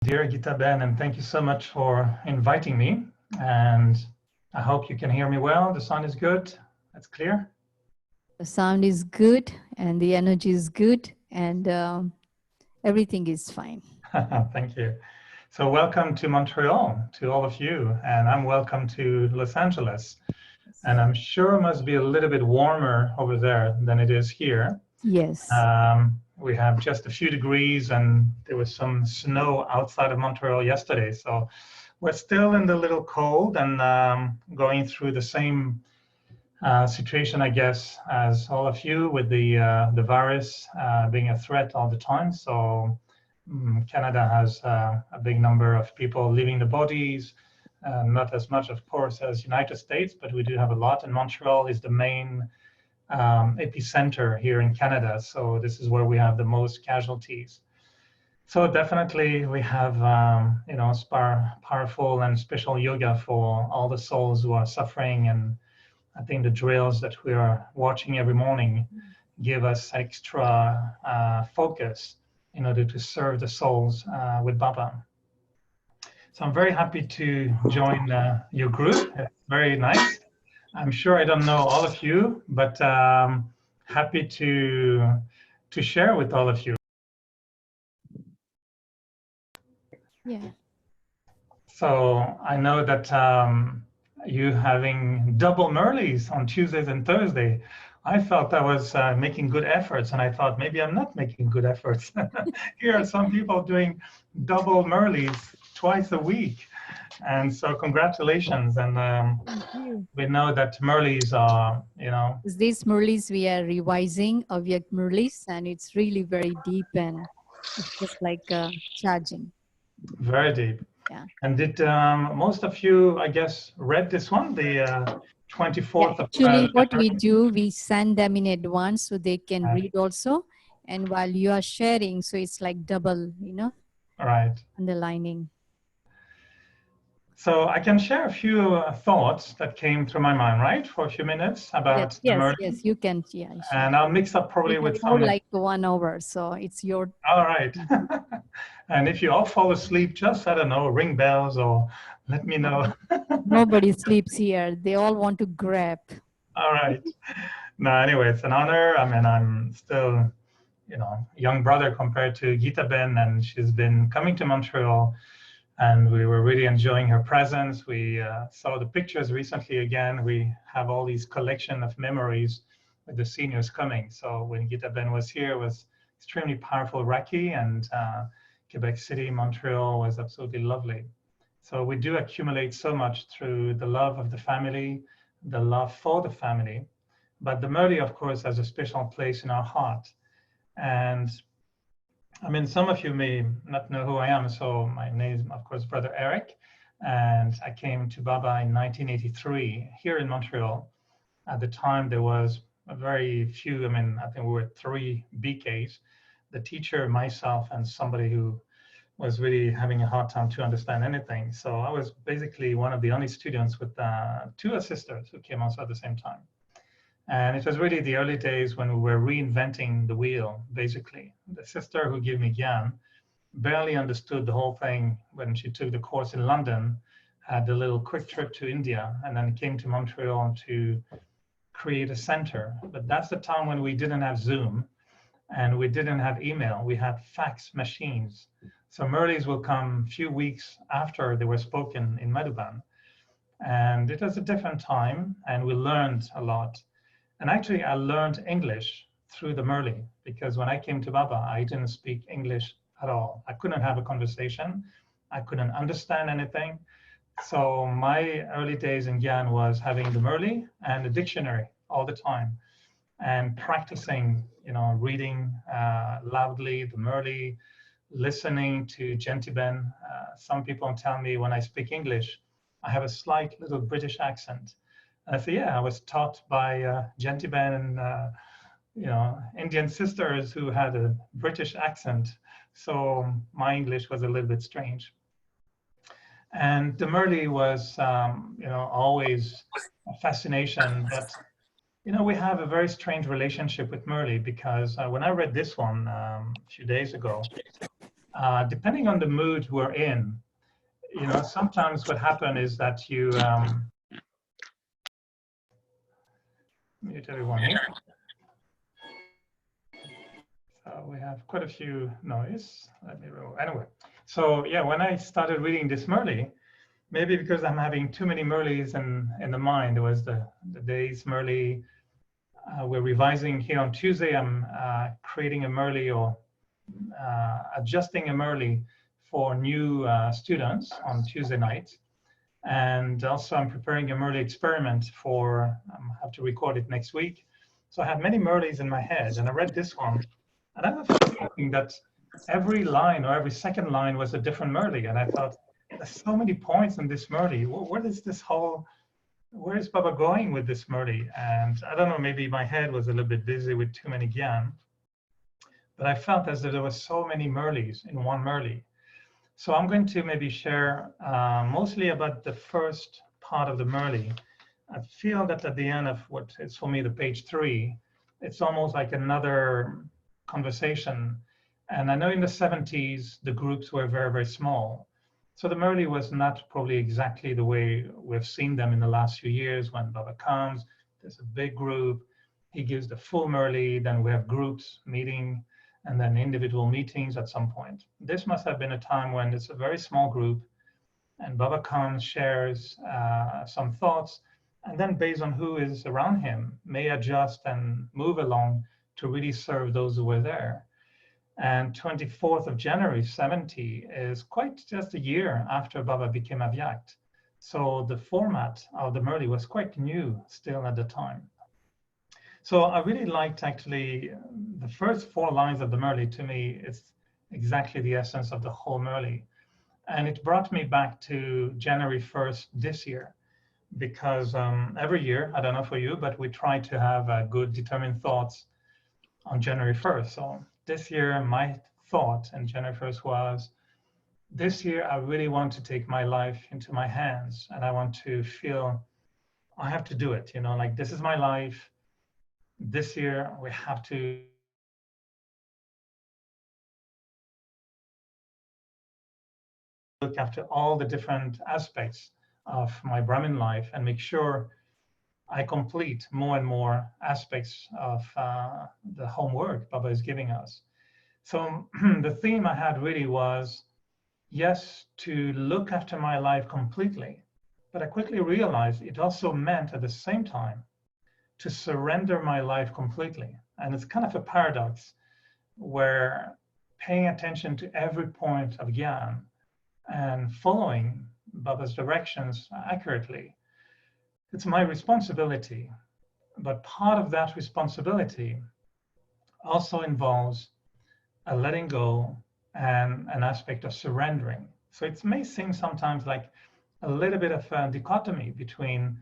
Dear Gita Ben, and thank you so much for inviting me. And I hope you can hear me well. The sound is good. That's clear. The sound is good and the energy is good and everything is fine. Thank you. So welcome to Montreal, to all of you. And I'm welcome to Los Angeles. And I'm sure it must be a little bit warmer over there than it is here. Yes. We have just a few degrees and there was some snow outside of Montreal yesterday. So we're still in the little cold and going through the same situation, I guess, as all of you with the virus being a threat all the time. So Canada has a big number of people leaving the bodies, not as much, of course, as United States, but we do have a lot. And Montreal is the main epicenter here in Canada. So this is where we have the most casualties. So definitely we have, powerful and special yoga for all the souls who are suffering. And I think the drills that we are watching every morning give us extra focus in order to serve the souls with Baba. So I'm very happy to join your group. It's very nice. I'm sure I don't know all of you, but happy to share with all of you. Yeah. So I know that you having double Murlis on Tuesdays and Thursday. I felt I was making good efforts, and I thought maybe I'm not making good efforts. Here are some people doing double Murlis twice a week. And so congratulations. And we know that Murlis are, These Murlis, we are revising Avyak Murlis, and it's really very deep and it's just like charging. Very deep. Yeah. And did most of you, I guess, read this one, the 24th Yeah, of actually, what we do, we send them in advance so they can read also. And while you are sharing, so it's like double, Right. Underlining. So I can share a few thoughts that came through my mind, right, for a few minutes about the Murli. Yes, you can. Yeah, and I'll mix up probably with more some. like 1 hour, so it's your. All right. And if you all fall asleep, just I don't know, ring bells or let me know. Nobody sleeps here. They all want to grab. All right. No, anyway, it's an honor. I mean, I'm still, young brother compared to Gita Ben, and she's been coming to Montreal, and we were really enjoying her presence. We saw the pictures recently again. We have all these collection of memories with the seniors coming. So when Gita Ben was here, it was extremely powerful Raki, and Quebec City, Montreal was absolutely lovely. So we do accumulate so much through the love of the family, the love for the family. But the Murli, of course, has a special place in our heart. And I mean, some of you may not know who I am. So my name is, of course, Brother Erik. And I came to Baba in 1983 here in Montreal. At the time, there was a very few, I think we were 3 BKs, the teacher, myself, and somebody who was really having a hard time to understand anything. So I was basically one of the only students with 2 assistants who came also at the same time. And it was really the early days when we were reinventing the wheel, basically. The sister who gave me Gyan barely understood the whole thing when she took the course in London, had a little quick trip to India, and then came to Montreal to create a center. But that's the time when we didn't have Zoom and we didn't have email. We had fax machines. So Murlis will come a few weeks after they were spoken in Madhuban. And it was a different time, and we learned a lot. And actually, I learned English through the Murli, because when I came to Baba, I didn't speak English at all. I couldn't have a conversation. I couldn't understand anything. So my early days in Gyan was having the Murli and a dictionary all the time, and practicing, reading loudly the Murli, listening to Gentiben. Some people tell me when I speak English, I have a slight little British accent. And I say, yeah, I was taught by Gentiben and Indian sisters who had a British accent. So my English was a little bit strange. And the Murli was, always a fascination. But, we have a very strange relationship with Murli, because when I read this one a few days ago, depending on the mood we're in, sometimes what happens is that you mute everyone here. So we have quite a few noise. Let me remove. Anyway, so yeah, when I started reading this Murli, maybe because I'm having too many Murlis in the mind, it was the days Murli. We're revising here on Tuesday. I'm creating a Murli or adjusting a Murli for new students on Tuesday night. And also I'm preparing a Murli experiment for, I have to record it next week. So I had many Murlis in my head, and I read this one, and I was thinking that every line or every second line was a different Murli. And I thought, there's so many points in this Murli. Where is Baba going with this Murli? And I don't know, maybe my head was a little bit busy with too many Gyan, but I felt as if there was so many Murlis in one Murli. So I'm going to maybe share mostly about the first part of the Murli. I feel that at the end of what is for me the page 3, it's almost like another conversation. And I know in the 70s, the groups were very, very small. So the Murli was not probably exactly the way we've seen them in the last few years. When Baba comes, there's a big group, he gives the full Murli, then we have groups meeting, and then individual meetings at some point. This must have been a time when it's a very small group, and Baba comes, shares some thoughts, and then based on who is around him, may adjust and move along to really serve those who were there. And 24th of January 70 is quite just a year after Baba became Avyakt. So the format of the Murli was quite new still at the time. So I really liked actually the first 4 lines of the Murli. To me, it's exactly the essence of the whole Murli. And it brought me back to January 1st this year, because every year, I don't know for you, but we try to have good determined thoughts on January 1st. So this year, my thought on January 1st was, this year, I really want to take my life into my hands, and I want to feel I have to do it, like this is my life. This year, we have to look after all the different aspects of my Brahmin life and make sure I complete more and more aspects of the homework Baba is giving us. So the theme I had really was, yes, to look after my life completely, but I quickly realized it also meant at the same time to surrender my life completely. And it's kind of a paradox where paying attention to every point of Gyan and following Baba's directions accurately, it's my responsibility. But part of that responsibility also involves a letting go and an aspect of surrendering. So it may seem sometimes like a little bit of a dichotomy between,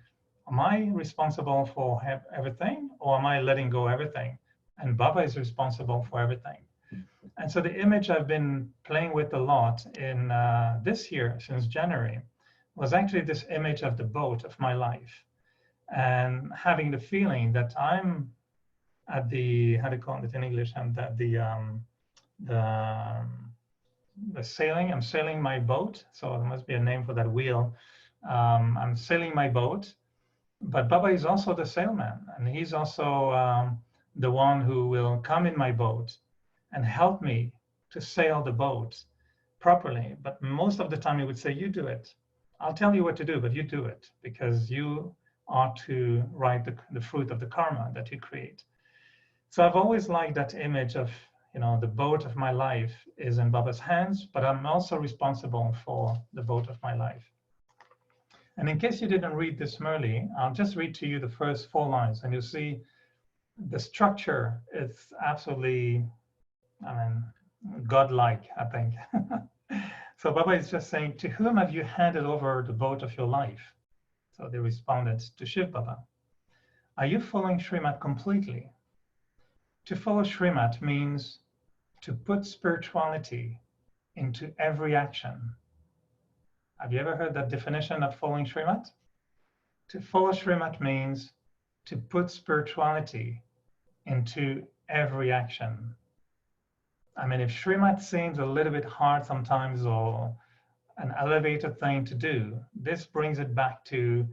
am I responsible for everything, or am I letting go everything? And Baba is responsible for everything. And so the image I've been playing with a lot in this year, since January, was actually this image of the boat of my life, and having the feeling that I'm at the, how do you call it in English? I'm at the sailing. I'm sailing my boat. So there must be a name for that wheel. I'm sailing my boat, but Baba is also the sailman, and he's also the one who will come in my boat and help me to sail the boat properly. But most of the time he would say, you do it. I'll tell you what to do, but you do it, because you are to write the fruit of the karma that you create. So I've always liked that image of, the boat of my life is in Baba's hands, but I'm also responsible for the boat of my life. And in case you didn't read this Murli, I'll just read to you the first 4 lines, and you'll see the structure is absolutely, godlike, I think. So Baba is just saying, to whom have you handed over the boat of your life? So they responded, to Shiv Baba. Are you following Srimad completely? To follow Srimad means to put spirituality into every action. Have you ever heard that definition of following Srimad? To follow Srimad means to put spirituality into every action. I mean, if Srimat seems a little bit hard sometimes or an elevated thing to do, this brings it back to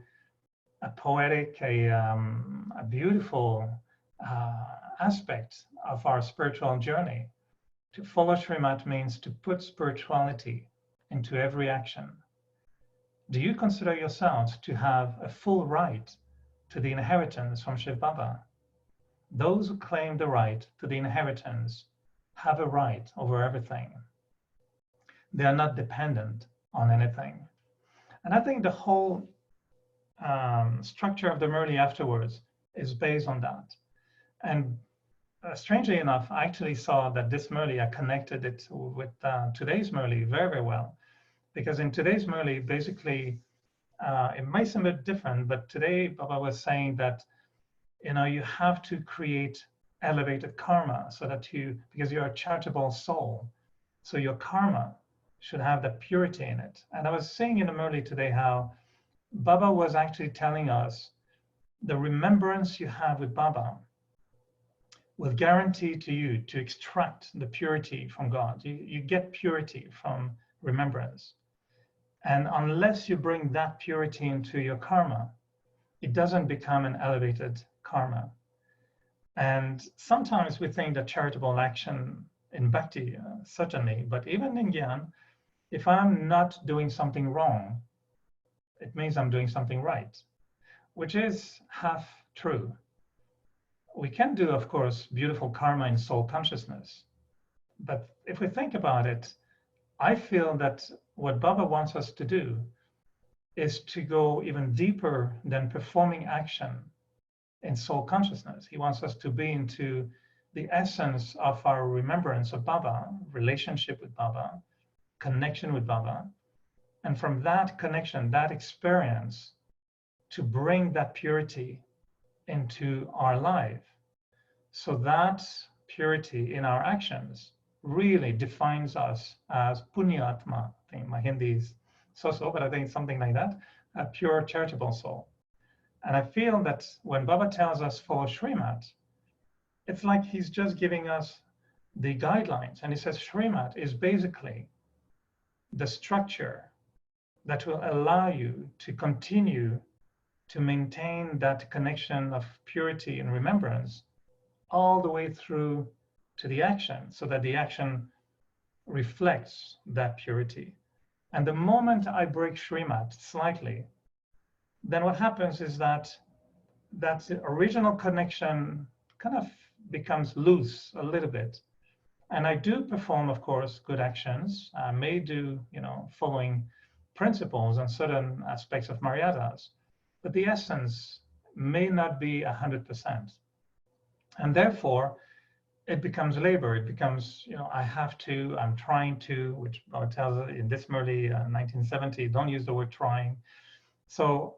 a poetic, a beautiful aspect of our spiritual journey. To follow Srimat means to put spirituality into every action. Do you consider yourselves to have a full right to the inheritance from Shiv Baba? Those who claim the right to the inheritance have a right over everything. They are not dependent on anything. And I think the whole structure of the Murli afterwards is based on that. And strangely enough, I actually saw that this Murli, I connected it with today's Murli very, very well. Because in today's Murli, basically, it might seem a bit different, but today Baba was saying that, you have to create elevated karma so that because you're a charitable soul, so your karma should have the purity in it. And I was saying in the Murli today how Baba was actually telling us the remembrance you have with Baba will guarantee to you to extract the purity from God. You get purity from remembrance. And unless you bring that purity into your karma, it doesn't become an elevated karma. And sometimes we think that charitable action in bhakti, certainly, but even in Gyan, if I'm not doing something wrong, it means I'm doing something right, which is half true. We can do, of course, beautiful karma in soul consciousness. But if we think about it, I feel that what Baba wants us to do is to go even deeper than performing action in soul consciousness. He wants us to be into the essence of our remembrance of Baba, relationship with Baba, connection with Baba. And from that connection, that experience, to bring that purity into our life. So that purity in our actions really defines us as Punyatma. I think my Hindi is so, but I think it's something like that, a pure charitable soul. And I feel that when Baba tells us follow Srimat, it's like he's just giving us the guidelines. And he says Srimat is basically the structure that will allow you to continue to maintain that connection of purity and remembrance all the way through to the action, so that the action reflects that purity. And the moment I break Srimat slightly, then what happens is that that original connection kind of becomes loose a little bit. And I do perform, of course, good actions. I may do, following principles and certain aspects of Maryadas, but the essence may not be 100%. And therefore, it becomes labor. It becomes, I have to, I'm trying to, which Baba tells us in this Murli 1970, don't use the word trying. So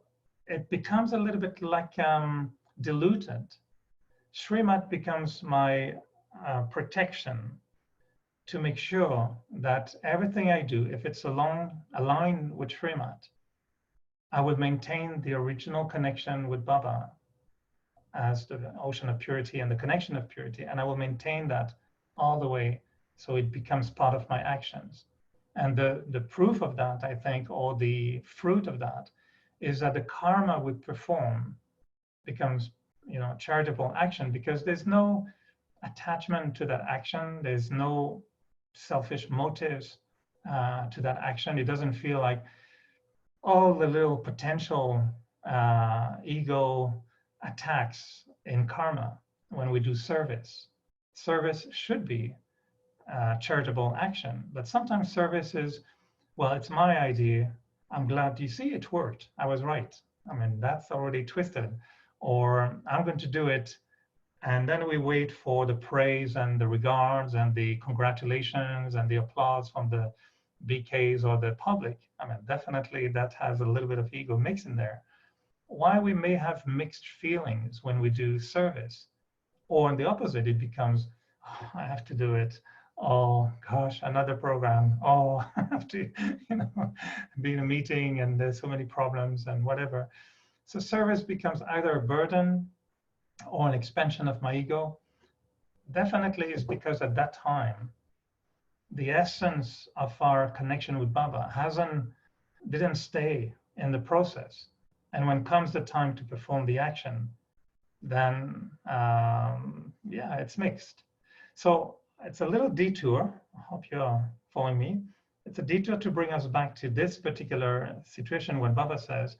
it becomes a little bit like diluted. Srimat becomes my protection to make sure that everything I do, if it's aligned with Srimat, I will maintain the original connection with Baba as the ocean of purity and the connection of purity, and I will maintain that all the way so it becomes part of my actions. And the proof of that, I think, or the fruit of that, is that the karma we perform becomes, charitable action, because there's no attachment to that action. There's no selfish motives to that action. It doesn't feel like all the little potential ego attacks in karma when we do service. Service should be charitable action, but sometimes service is, well, it's my idea. I'm glad you see it worked. I was right. I mean, that's already twisted. Or I'm going to do it. And then we wait for the praise and the regards and the congratulations and the applause from the BKs or the public. I mean, definitely that has a little bit of ego mixed in there. Why we may have mixed feelings when we do service. Or on the opposite, it becomes, oh, I have to do it. Oh gosh, another program. Oh, I have to, be in a meeting and there's so many problems and whatever. So service becomes either a burden or an expansion of my ego. Definitely is because at that time, the essence of our connection with Baba didn't stay in the process. And when comes the time to perform the action, then yeah, it's mixed. So it's a little detour. I hope you're following me. It's a detour to bring us back to this particular situation when Baba says,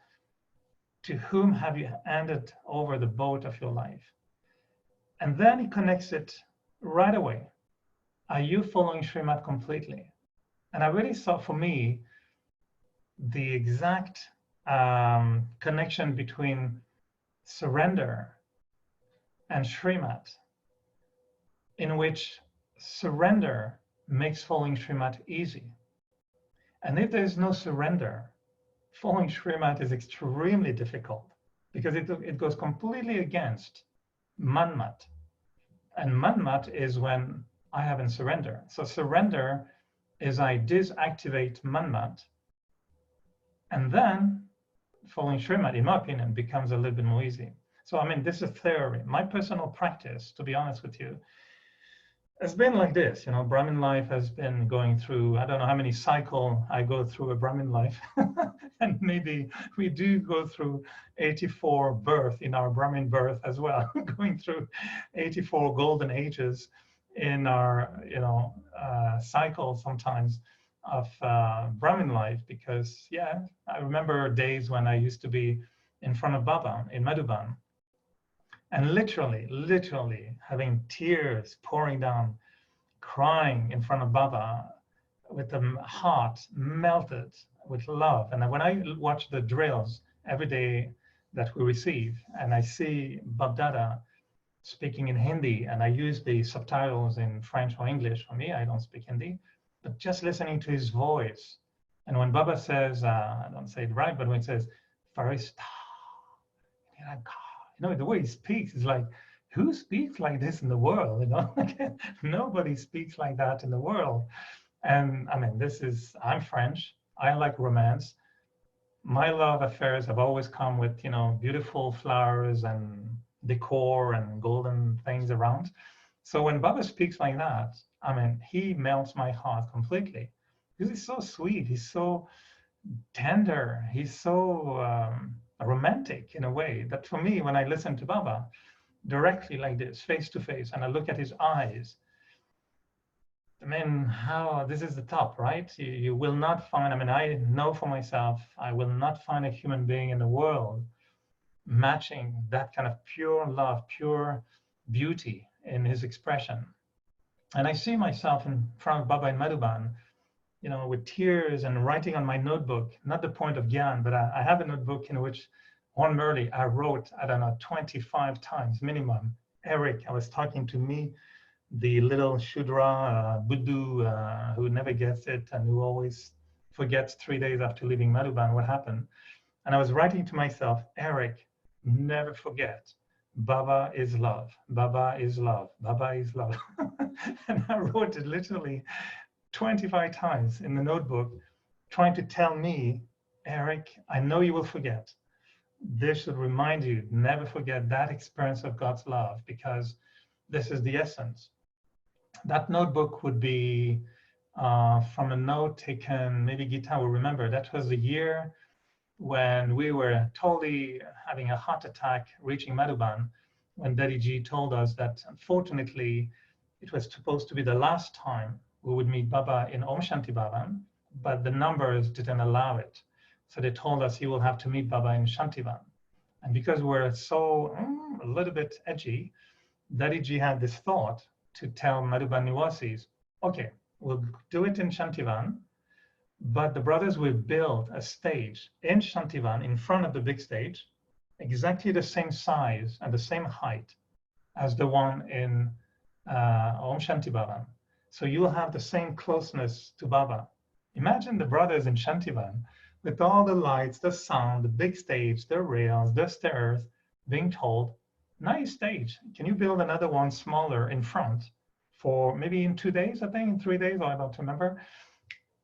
to whom have you handed over the boat of your life? And then he connects it right away. Are you following Srimad completely? And I really saw for me the exact connection between surrender and Srimad, in which surrender makes following Srimad easy. And if there's no surrender, following Srimad is extremely difficult because it goes completely against Manmat. And Manmat is when I haven't surrendered. So surrender is I disactivate Manmat, and then following Srimad, in my opinion, becomes a little bit more easy. So, I mean, this is theory. My personal practice, to be honest with you, has been like this. You know, Brahmin life has been going through, I don't know how many cycles I go through a Brahmin life. And maybe we do go through 84 birth in our Brahmin birth as well, going through 84 golden ages in our, you know, cycle sometimes of Brahmin life. Because, yeah, I remember days when I used to be in front of Baba in Madhuban, and literally having tears pouring down, crying in front of Baba with the heart melted with love. And when I watch the drills every day that we receive, and I see Babdada speaking in Hindi, and I use the subtitles in French or English. For me, I don't speak Hindi, but just listening to his voice. And when Baba says, I don't say it right, but when he says, Farista, you know, the way he speaks is like, who speaks like this in the world? You know, nobody speaks like that in the world. And I mean, I'm French. I like romance. My love affairs have always come with, you know, beautiful flowers and decor and golden things around. So when Baba speaks like that, I mean, he melts my heart completely because he's so sweet. He's so tender. He's so romantic in a way that for me, when I listen to Baba directly like this, face to face, and I look at his eyes, I mean, how this is the top, right? You will not find, I mean, I know for myself, I will not find a human being in the world matching that kind of pure love, pure beauty in his expression. And I see myself in front of Baba in Madhuban, you know, with tears and writing on my notebook, not the point of Gyan, but I have a notebook in which on Murli, I wrote, I don't know, 25 times minimum. Erik, I was talking to me, the little Shudra Buddhu who never gets it and who always forgets 3 days after leaving Madhuban what happened. And I was writing to myself, Erik, never forget, Baba is love, Baba is love, Baba is love. And I wrote it literally 25 times in the notebook, trying to tell me, Erik, I know you will forget. This should remind you, never forget that experience of God's love, because this is the essence. That notebook would be from a note taken, maybe Gita will remember, that was the year when we were totally having a heart attack reaching Madhuban, when Daddy Ji told us that unfortunately it was supposed to be the last time we would meet Baba in Om Shanti Bhavan, but the numbers didn't allow it. So they told us he will have to meet Baba in Shantivan. And because we're so a little bit edgy, Daddy Ji had this thought to tell Madhuban Niwasis, okay, we'll do it in Shantivan, but the brothers will build a stage in Shantivan in front of the big stage, exactly the same size and the same height as the one in Om Shanti Bhavan. So you'll have the same closeness to Baba. Imagine the brothers in Shantivan with all the lights, the sound, the big stage, the rails, the stairs, being told, nice stage. Can you build another one smaller in front for maybe in 2 days, I think, in 3 days, I don't remember,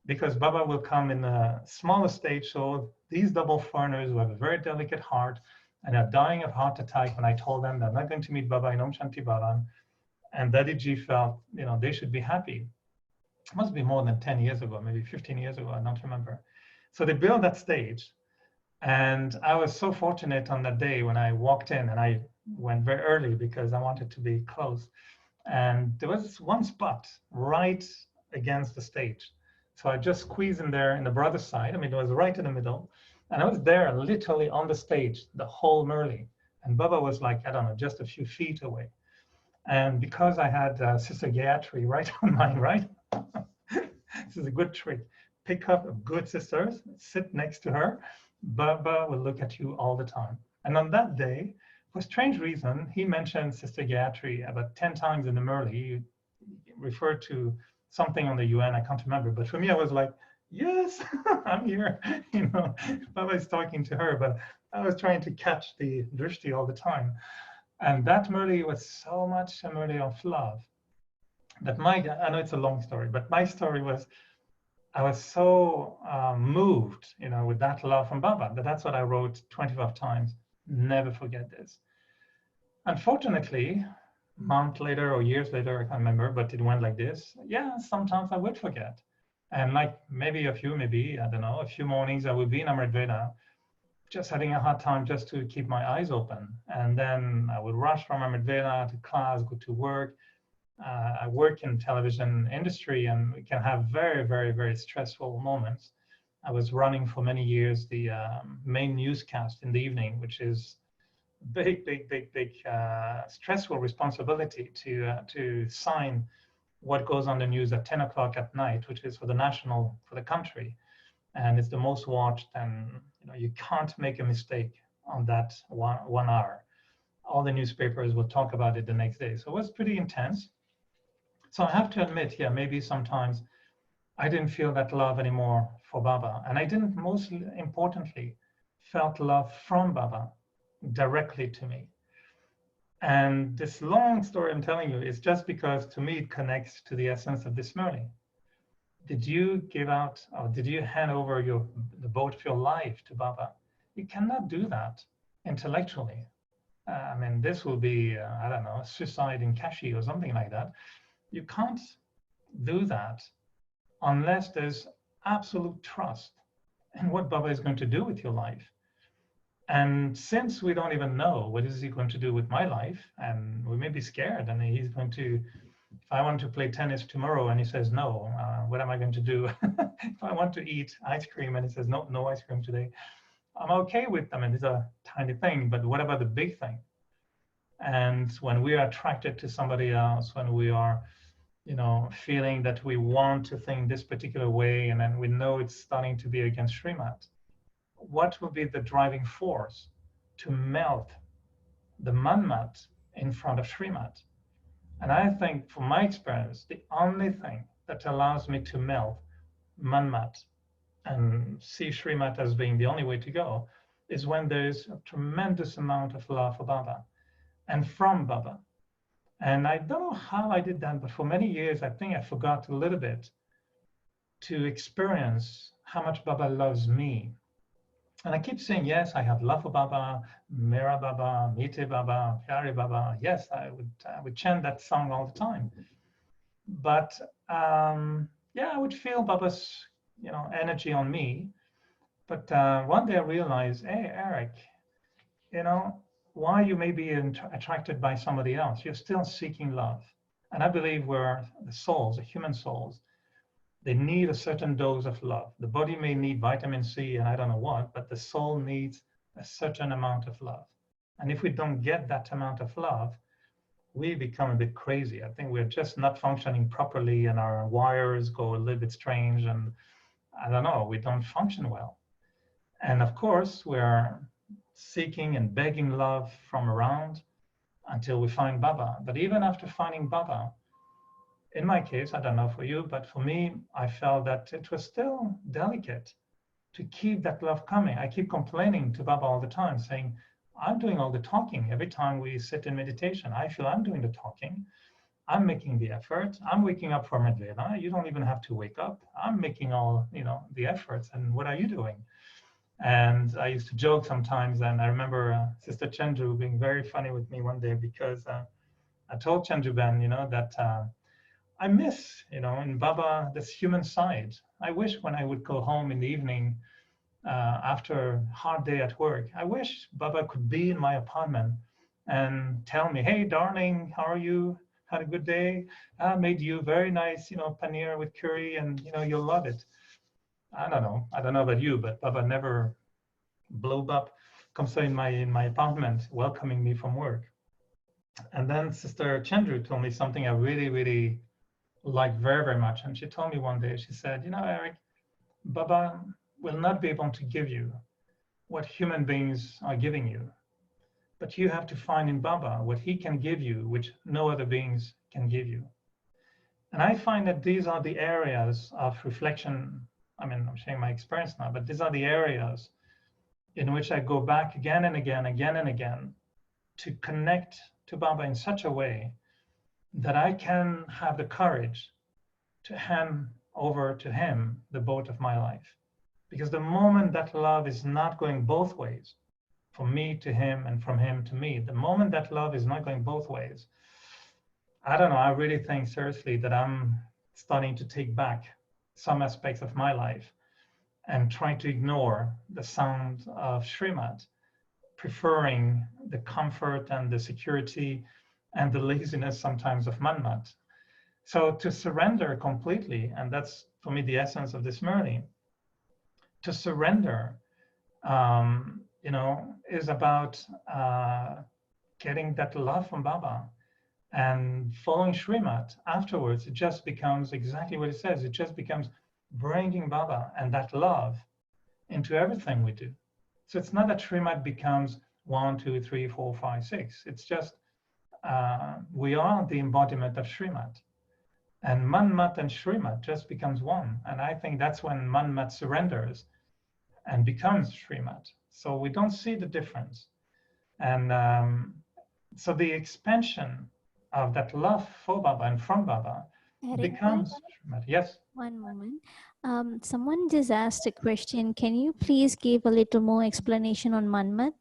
because Baba will come in a smaller stage. So these double foreigners who have a very delicate heart and are dying of heart attack, when I told them they're not going to meet Baba in Om Shanti Bhavan, and Daddy Ji felt, you know, they should be happy. It must be more than 10 years ago, maybe 15 years ago, I don't remember. So they built that stage. And I was so fortunate on that day when I walked in, and I went very early because I wanted to be close. And there was one spot right against the stage. So I just squeezed in there in the brother side. I mean, it was right in the middle. And I was there literally on the stage, the whole Murli. And Baba was like, I don't know, just a few feet away. And because I had Sister Gayatri right on my right, this is a good trick. Pick up a good sister, sit next to her. Baba will look at you all the time. And on that day, for a strange reason, he mentioned Sister Gayatri about 10 times in the Murli. He referred to something on the UN, I can't remember. But for me, I was like, yes, I'm here. You know, Baba is talking to her, but I was trying to catch the drishti all the time. And that Murli was so much a Murli of love that I know it's a long story, but my story was, I was so moved, you know, with that love from Baba, that that's what I wrote 25 times. Never forget this. Unfortunately, a month later or years later, I can't remember, but it went like this. Yeah, sometimes I would forget. And like maybe I don't know, a few mornings I would be in Amrit Veda, just having a hard time just to keep my eyes open. And then I would rush from Amrit Veda to class, go to work. I work in television industry, and we can have very, very, very stressful moments. I was running for many years the main newscast in the evening, which is big, big, big, big stressful responsibility to sign what goes on the news at 10 o'clock at night, which is for the country, and it's the most watched. And you know, you can't make a mistake on that one hour. All the newspapers will talk about it the next day, so it was pretty intense. So I have to admit, yeah, maybe sometimes I didn't feel that love anymore for Baba. And I didn't, most importantly, felt love from Baba directly to me. And this long story I'm telling you is just because to me it connects to the essence of this Murli. Did you give out, or did you hand over the boat of your life to Baba? You cannot do that intellectually. I mean, this will be, I don't know, suicide in Kashi or something like that. You can't do that unless there's absolute trust in what Baba is going to do with your life. And since we don't even know what is he going to do with my life, and we may be scared, and he's going to, if I want to play tennis tomorrow and he says no, what am I going to do? If I want to eat ice cream and he says no, no ice cream today, I'm okay with them. And it's a tiny thing, but what about the big thing? And when we are attracted to somebody else, when we are, you know, feeling that we want to think this particular way, and then we know it's starting to be against Srimat, what will be the driving force to melt the Manmat in front of Srimat? And I think, from my experience, the only thing that allows me to melt Manmat and see Srimat as being the only way to go is when there's a tremendous amount of love for Baba and from Baba. And I don't know how I did that, but for many years, I think I forgot a little bit to experience how much Baba loves me. And I keep saying, yes, I have love for Baba, Mera Baba, Mite Baba, Pyare Baba. Yes, I would chant that song all the time. But yeah, I would feel Baba's, you know, energy on me. But one day I realized, hey, Erik, you know, why you may be attracted by somebody else, you're still seeking love. And I believe we're the souls, the human souls, they need a certain dose of love. The body may need vitamin C and I don't know what, but the soul needs a certain amount of love. And if we don't get that amount of love, we become a bit crazy. I think we're just not functioning properly, and our wires go a little bit strange, and I don't know, we don't function well. And of course, we're seeking and begging love from around until we find Baba. But even after finding Baba, in my case, I don't know for you, but for me, I felt that it was still delicate to keep that love coming. I keep complaining to Baba all the time, saying, I'm doing all the talking. Every time we sit in meditation, I feel I'm doing the talking. I'm making the effort. I'm waking up for Medveda. You don't even have to wake up. I'm making all, you know, the efforts. And what are you doing? And I used to joke sometimes. And I remember Sister Chenju being very funny with me one day because I told Chenju Ben, you know, that I miss, in Baba, this human side. I wish when I would go home in the evening after a hard day at work, I wish Baba could be in my apartment and tell me, hey, darling, how are you? Had a good day? I made you very nice, paneer with curry, and, you'll love it. I don't know. I don't know about you, but Baba never blew up, comes in my apartment, welcoming me from work. And then Sister Chandru told me something I really, really liked very, very much. And she told me one day, she said, Erik, Baba will not be able to give you what human beings are giving you, but you have to find in Baba what he can give you, which no other beings can give you. And I find that these are the areas of reflection. I mean, I'm sharing my experience now, but these are the areas in which I go back again and again, again and again, to connect to Baba in such a way that I can have the courage to hand over to him the boat of my life. Because the moment that love is not going both ways, from me to him and from him to me, the moment that love is not going both ways, I don't know, I really think seriously that I'm starting to take back some aspects of my life and trying to ignore the sound of Srimad, preferring the comfort and the security and the laziness sometimes of Manmat. So to surrender completely, and that's for me the essence of this Murli, to surrender, is about getting that love from Baba and following Srimad. Afterwards, it just becomes exactly what it says. It just becomes bringing Baba and that love into everything we do. So it's not that Srimad becomes 1, 2, 3, 4, 5, 6. It's just we are the embodiment of Srimad. And Manmat and Srimad just becomes one. And I think that's when Manmat surrenders and becomes Srimad. So we don't see the difference. And so the expansion of that love for Baba and from Baba Erik, becomes Srimad. Yes? one moment. Someone just asked a question. Can you please give a little more explanation on Manmat?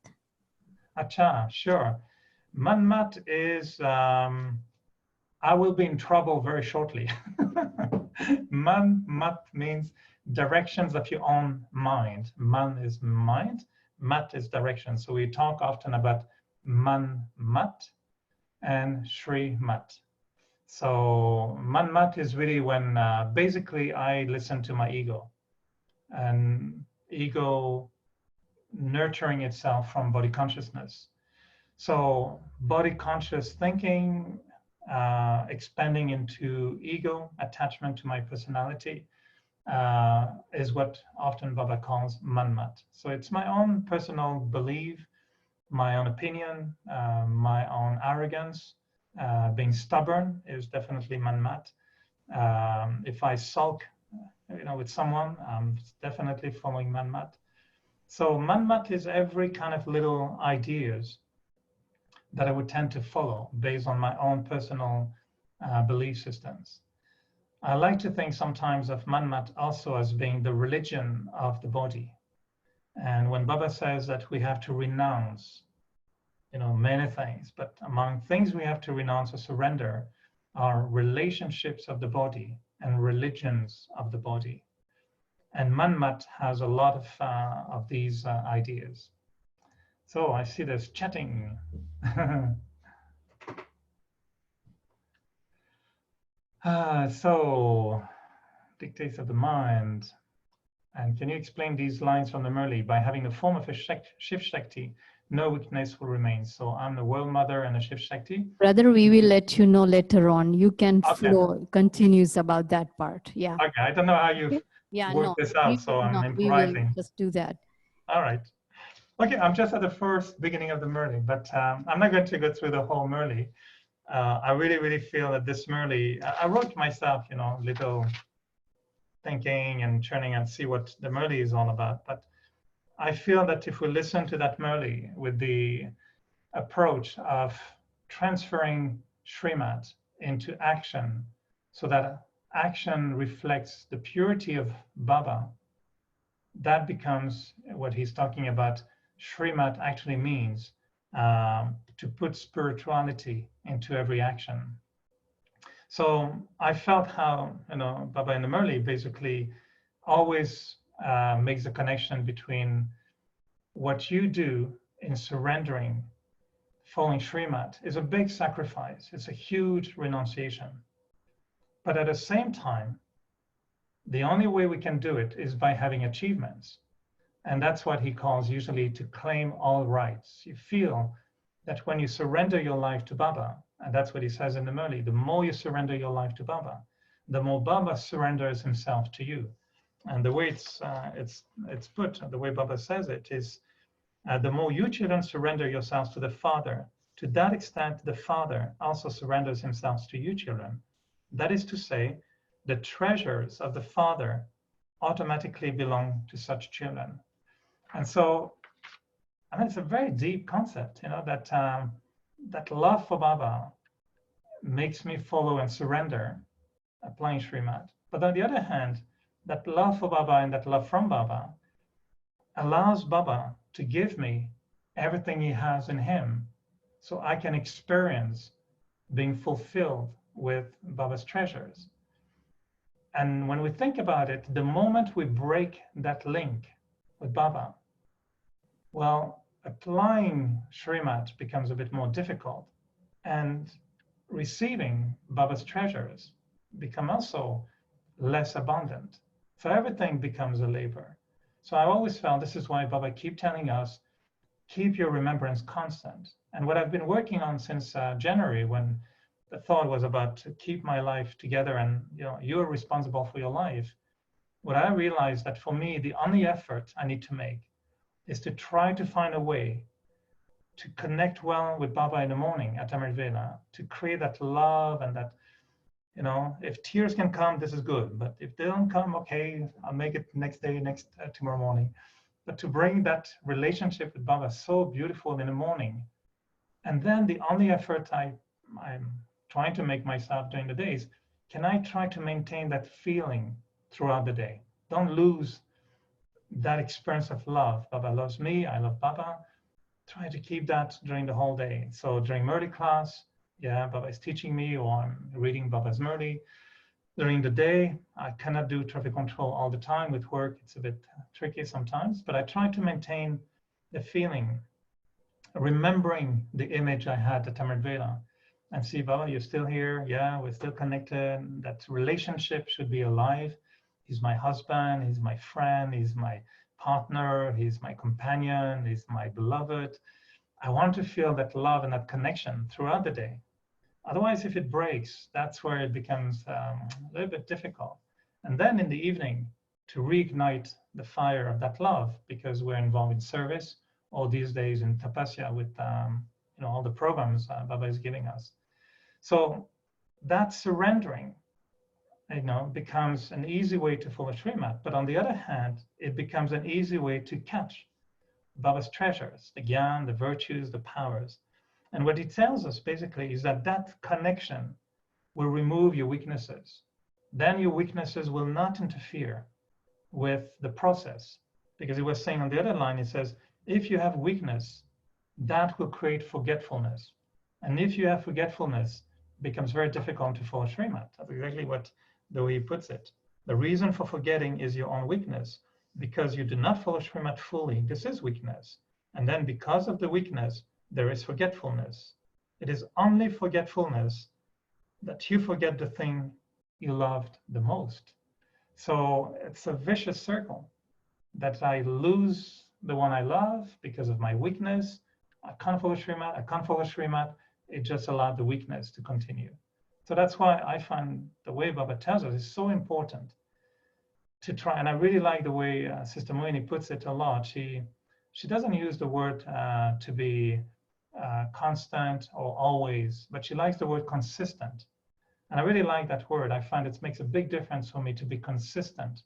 Acha, sure. Manmat is, I will be in trouble very shortly. Manmat means directions of your own mind. Man is mind, mat is direction. So we talk often about Manmat and Shri Mat. So Manmat is really when basically I listen to my ego, and ego nurturing itself from body consciousness. So body conscious thinking, expanding into ego, attachment to my personality, is what often Baba calls Manmat. So it's my own personal belief, my own opinion, my own arrogance. Being stubborn is definitely Manmat. If I sulk, with someone, I'm definitely following Manmat. So Manmat is every kind of little ideas that I would tend to follow based on my own personal belief systems. I like to think sometimes of Manmat also as being the religion of the body. And when Baba says that we have to renounce, many things, but among things we have to renounce or surrender are relationships of the body and religions of the body. And Manmat has a lot of these ideas. So I see there's chatting. So, dictates of the mind. And can you explain these lines from the Murli? By having the form of a Shiv Shakti, no weakness will remain. So I'm the World Mother and a Shiv Shakti. Brother, we will let you know later on. You can Okay. flow, continues about that part. Yeah. Okay, I don't know how you've worked this out, so I'm improvising. We will just do that. All right. Okay, I'm just at the first beginning of the Murli, but I'm not going to go through the whole Murli. I really, really feel that this Murli, I wrote myself, little thinking and churning and see what the Murli is all about. But I feel that if we listen to that Murli with the approach of transferring Srimad into action, so that action reflects the purity of Baba, that becomes what he's talking about. Srimad actually means to put spirituality into every action. So I felt how, Baba and the Murli basically always makes a connection between what you do in surrendering, following Srimat is a big sacrifice. It's a huge renunciation. But at the same time, the only way we can do it is by having achievements. And that's what he calls usually to claim all rights. You feel that when you surrender your life to Baba, and that's what he says in the Murli, the more you surrender your life to Baba, the more Baba surrenders himself to you. And the way it's put, the way Baba says it is, the more you children surrender yourselves to the Father, to that extent the Father also surrenders himself to you children. That is to say, the treasures of the Father automatically belong to such children. And so, I mean, it's a very deep concept, that love for Baba makes me follow and surrender, applying Srimat. But on the other hand, that love for Baba and that love from Baba allows Baba to give me everything he has in him, so I can experience being fulfilled with Baba's treasures. And when we think about it, the moment we break that link with Baba, well, applying Srimat becomes a bit more difficult, and receiving Baba's treasures become also less abundant. So everything becomes a labor. So I always felt this is why Baba keep telling us, keep your remembrance constant. And what I've been working on since January, when the thought was about to keep my life together and you're responsible for your life, what I realized that for me, the only effort I need to make is to try to find a way to connect well with Baba in the morning at Amrit Vela, to create that love and that, if tears can come, this is good. But if they don't come, okay, I'll make it next day, tomorrow morning. But to bring that relationship with Baba so beautiful in the morning, and then the only effort I'm trying to make myself during the days, can I try to maintain that feeling throughout the day? Don't lose that experience of love. Baba loves me, I love Baba. Try to keep that during the whole day. So during Murli class, Baba is teaching me, or I'm reading Baba's Murli. During the day, I cannot do traffic control all the time with work. It's a bit tricky sometimes, but I try to maintain the feeling, remembering the image I had at Amrit Vela, and see, Baba, you're still here. Yeah, we're still connected. That relationship should be alive. He's my husband, he's my friend, he's my partner, he's my companion, he's my beloved. I want to feel that love and that connection throughout the day. Otherwise, if it breaks, that's where it becomes a little bit difficult. And then in the evening, to reignite the fire of that love, because we're involved in service all these days in Tapasya with all the programs Baba is giving us. So that surrendering, becomes an easy way to follow Srimat. But on the other hand, it becomes an easy way to catch Baba's treasures, the gyan, the virtues, the powers. And what he tells us basically is that that connection will remove your weaknesses. Then your weaknesses will not interfere with the process. Because he was saying on the other line, he says, if you have weakness, that will create forgetfulness. And if you have forgetfulness, it becomes very difficult to follow Srimat. That's exactly the way he puts it. The reason for forgetting is your own weakness. Because you do not follow Srimat fully, this is weakness. And then because of the weakness, there is forgetfulness. It is only forgetfulness that you forget the thing you loved the most. So it's a vicious circle that I lose the one I love because of my weakness. I can't follow Srimat. It just allowed the weakness to continue. So that's why I find the way Baba tells us is so important to try. And I really like the way Sister Moini puts it a lot. She doesn't use the word to be constant or always, but she likes the word consistent. And I really like that word. I find it makes a big difference for me to be consistent.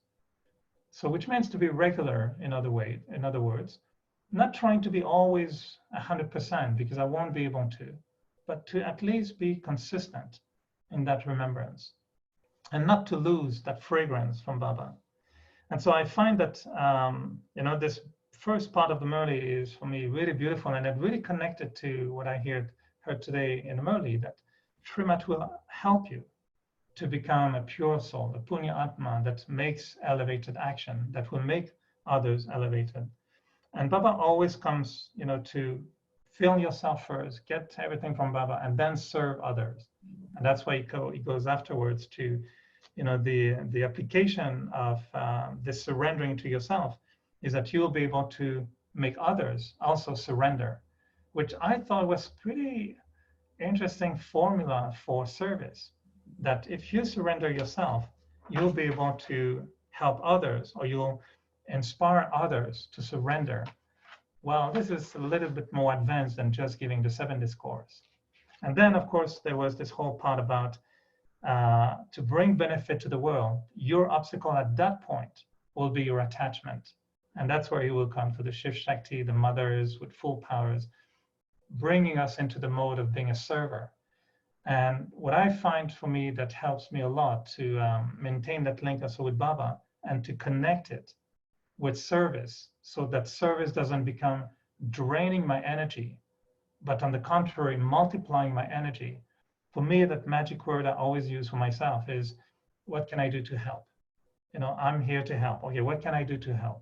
So which means to be regular, in other words, not trying to be always 100% because I won't be able to, but to at least be consistent in that remembrance and not to lose that fragrance from Baba. And so I find that, this first part of the Murli is for me really beautiful, and it really connected to what I heard today in the Murli, that Srimat will help you to become a pure soul, a punya atma that makes elevated action, that will make others elevated. And Baba always comes, to fill yourself first, get everything from Baba, and then serve others. And that's why he goes afterwards to, the application of this surrendering to yourself is that you will be able to make others also surrender, which I thought was pretty interesting formula for service. That if you surrender yourself, you'll be able to help others, or you'll inspire others to surrender. Well, this is a little bit more advanced than just giving the 7 discourse. And then, of course, there was this whole part about to bring benefit to the world. Your obstacle at that point will be your attachment. And that's where you will come to the Shiv Shakti, the mothers with full powers, bringing us into the mode of being a server. And what I find for me that helps me a lot to maintain that link also with Baba and to connect it with service, so that service doesn't become draining my energy, but on the contrary, multiplying my energy. For me, that magic word I always use for myself is, what can I do to help? I'm here to help. Okay, what can I do to help?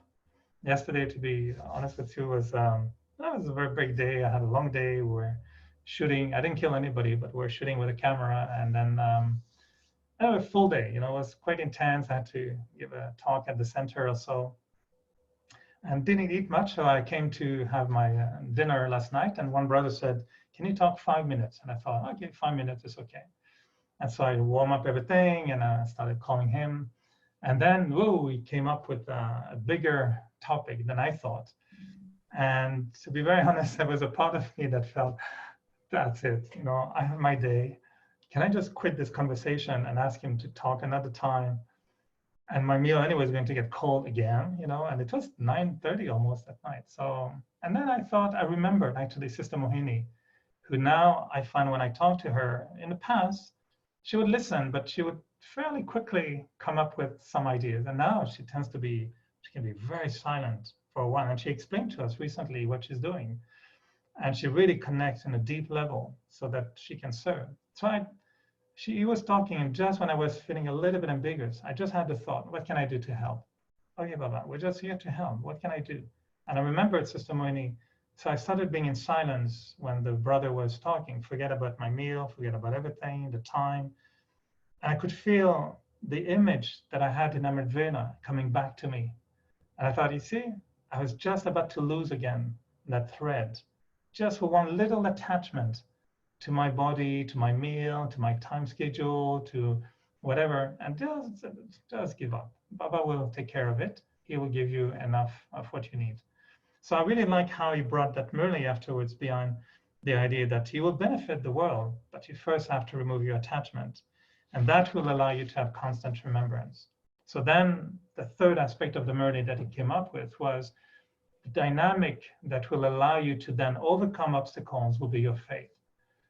Yesterday, to be honest with you, was a very big day. I had a long day. We're shooting. I didn't kill anybody, but we're shooting with a camera, and then I had a full day. It was quite intense. I had to give a talk at the center or so, and didn't eat much. So I came to have my dinner last night, and one brother said, "Can you talk 5 minutes?" And I thought, okay, 5 minutes is okay. And so I warm up everything, and I started calling him. And then, we came up with a bigger topic than I thought. And to be very honest, there was a part of me that felt, that's it. I have my day. Can I just quit this conversation and ask him to talk another time? And my meal anyway is going to get cold again, and it was 9:30 almost at night. So, and then I remembered actually Sister Mohini, who now I find when I talk to her in the past, she would listen, but she would fairly quickly come up with some ideas. And now she can be very silent for a while. And she explained to us recently what she's doing. And she really connects in a deep level so that she can serve. So she was talking, and just when I was feeling a little bit ambiguous, I just had the thought, what can I do to help? Okay, Baba, we're just here to help. What can I do? And I remembered Sister Moini. So I started being in silence when the brother was talking, forget about my meal, forget about everything, the time. And I could feel the image that I had in Amritvena coming back to me. And I thought, you see, I was just about to lose again that thread, just for one little attachment to my body, to my meal, to my time schedule, to whatever, and just give up. Baba will take care of it. He will give you enough of what you need. So I really like how he brought that Murli afterwards behind the idea that you will benefit the world, but you first have to remove your attachment. And that will allow you to have constant remembrance. So then the third aspect of the Murli that he came up with was the dynamic that will allow you to then overcome obstacles will be your faith.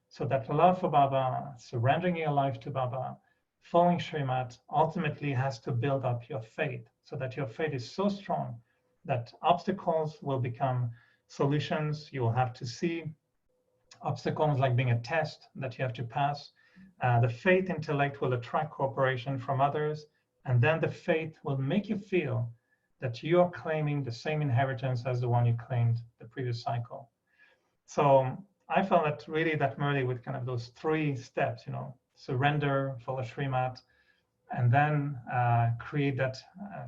So that love for Baba, surrendering your life to Baba, following Srimad, ultimately has to build up your faith, so that your faith is so strong that obstacles will become solutions. You will have to see obstacles like being a test that you have to pass. The faith intellect will attract cooperation from others, and then the faith will make you feel that you're claiming the same inheritance as the one you claimed the previous cycle. So I felt that really that Murli with kind of those 3 steps, surrender, follow Srimad, and then create that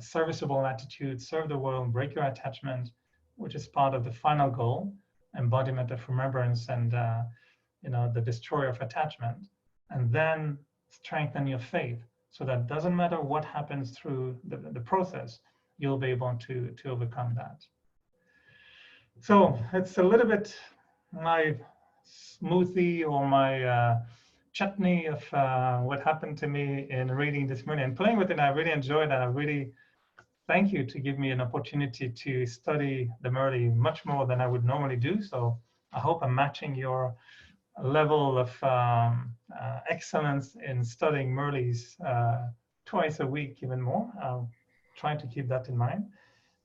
serviceable attitude, serve the world, break your attachment, which is part of the final goal, embodiment of remembrance and the destroyer of attachment, and then strengthen your faith, so that doesn't matter what happens through the process, you'll be able to overcome that. So it's a little bit my smoothie or my chutney of what happened to me in reading this Murli and playing with it. I really enjoyed that. I really thank you to give me an opportunity to study the Murli much more than I would normally do. So I hope I'm matching your level of excellence in studying Murlis twice a week, even more. I'll try to keep that in mind.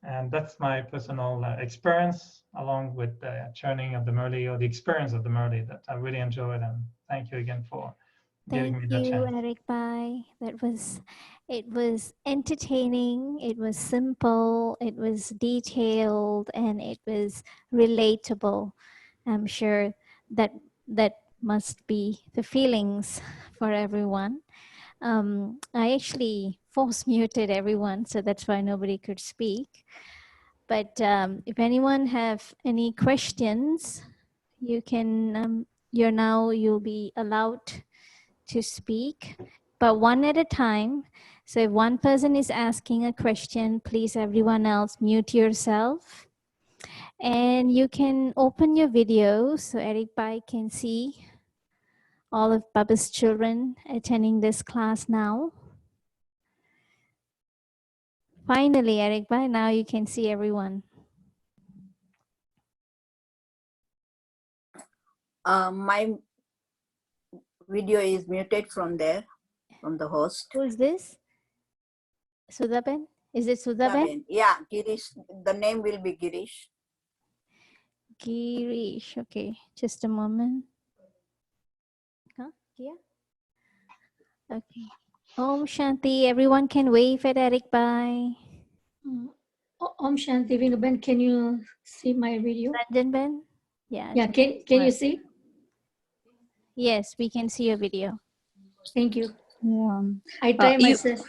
And that's my personal experience, along with the churning of the Murli, or the experience of the Murli, that I really enjoyed. And thank you again for giving Thank me that you, chance. Erik Bhai. It was entertaining, it was simple, it was detailed, and it was relatable. I'm sure that that must be the feelings for everyone. I actually force muted everyone, so that's why nobody could speak. But if anyone have any questions, you can. You'll be allowed to speak, but one at a time. So if one person is asking a question, please everyone else mute yourself. And you can open your video so Erik Bhai can see all of Baba's children attending this class now. Finally, Erik Bhai, now you can see everyone. My video is muted from there, from the host. Who is this? Sudhaben? Is it Sudhaben? Yeah, Girish. The name will be Girish. Girish. Okay, just a moment. Huh? Yeah. Okay. Om Shanti. Everyone can wave at Erik Bhai. Om Shanti. Vinuben, can you see my video? Ranjan Ben? Yeah. Yeah, can you see? Yes, we can see your video. Thank you. Yeah. I try myself.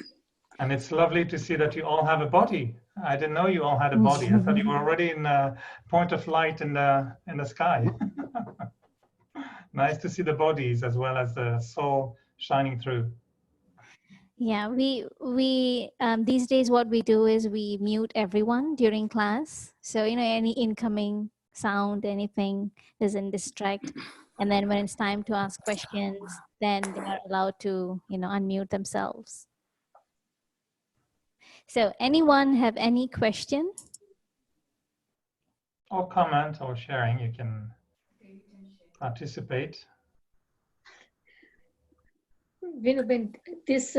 And it's lovely to see that you all have a body. I didn't know you all had a body. I thought you were already in a point of light in the sky. Nice to see the bodies as well as the soul shining through. Yeah, we these days what we do is we mute everyone during class. So, any incoming sound, anything doesn't distract. And then when it's time to ask questions, then they are allowed to, unmute themselves. So anyone have any question? Or comment or sharing, you can participate. Vinuben, this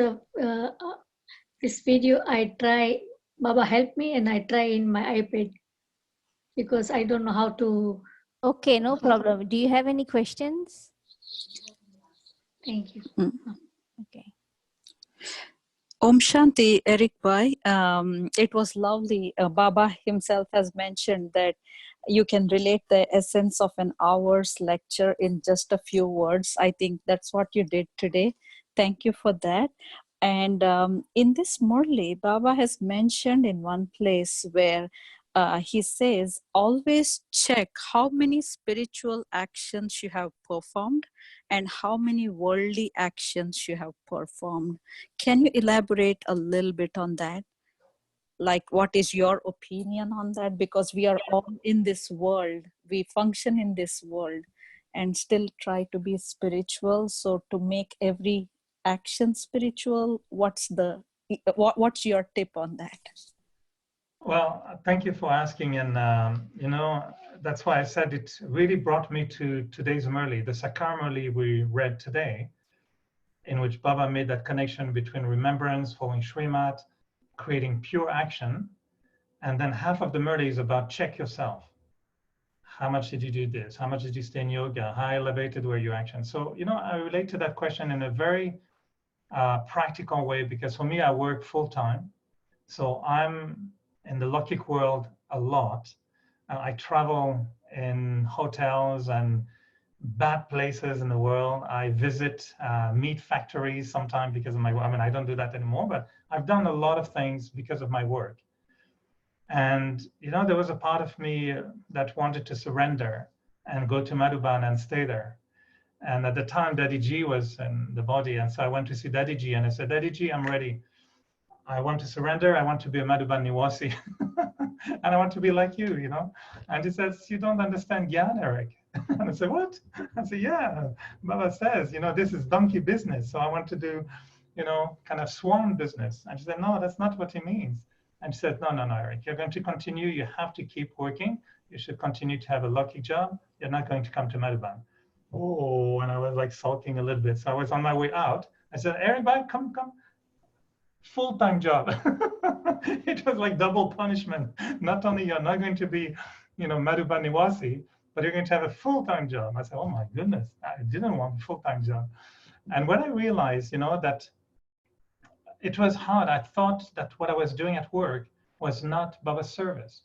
video I try, Baba help me, and I try in my iPad because I don't know how to. Okay, no problem. Do you have any questions? Thank you. Okay. Om Shanti, Erik Bhai. It was lovely. Baba himself has mentioned that you can relate the essence of an hour's lecture in just a few words. I think that's what you did today. Thank you for that. And in this Murli, Baba has mentioned in one place where he says, always check how many spiritual actions you have performed and how many worldly actions you have performed. Can you elaborate a little bit on that? Like, what is your opinion on that? Because we are all in this world, we function in this world and still try to be spiritual. So to make every action spiritual, what's your tip on that? Well, thank you for asking. And, that's why I said it really brought me to today's Murli, the Sakar Murli we read today, in which Baba made that connection between remembrance, following Srimat, creating pure action. And then half of the Murli is about check yourself. How much did you do this? How much did you stay in yoga? How elevated were your actions? So, I relate to that question in a very practical way, because for me, I work full time. So I'm in the Lokik world a lot. I travel in hotels and bad places in the world. I visit meat factories sometimes because of my work. I mean, I don't do that anymore, but I've done a lot of things because of my work. And, there was a part of me that wanted to surrender and go to Madhuban and stay there. And at the time, Daddy G was in the body. And so I went to see Daddy G and I said, Daddy G, I'm ready. I want to surrender. I want to be a Madhuban Niwasi. And I want to be like you, And he says, you don't understand Gyan, Erik. And I said, what? I said, yeah, Baba says, this is donkey business. So I want to do, kind of swan business. And she said, no, that's not what he means. And she said, no, Erik, you're going to continue. You have to keep working. You should continue to have a lucky job. You're not going to come to Madhuban. Oh, and I was like sulking a little bit. So I was on my way out. I said, everybody, come. Full-time job. It was like double punishment. Not only you're not going to be, Madhuban Niwasi, but you're going to have a full-time job. I said, oh my goodness, I didn't want a full-time job. And when I realized, that it was hard, I thought that what I was doing at work was not Baba's service.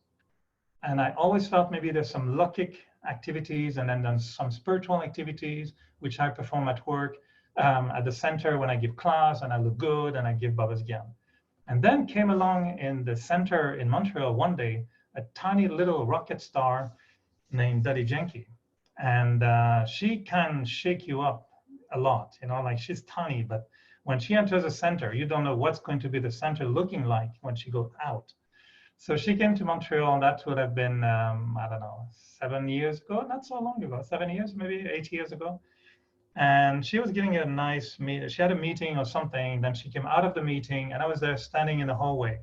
And I always felt maybe there's some logic activities and then there's some spiritual activities which I perform at work, at the center when I give class and I look good and I give Baba's Gyan. And then came along in the center in Montreal one day, a tiny little rocket star named Daddy Jenki. And she can shake you up a lot, like she's tiny, but when she enters a center, you don't know what's going to be the center looking like when she goes out. So she came to Montreal, and that would have been, I don't know, 7 years ago, not so long ago, 7 years, maybe 8 years ago. And she was giving a nice meeting. She had a meeting or something. Then she came out of the meeting, and I was there standing in the hallway.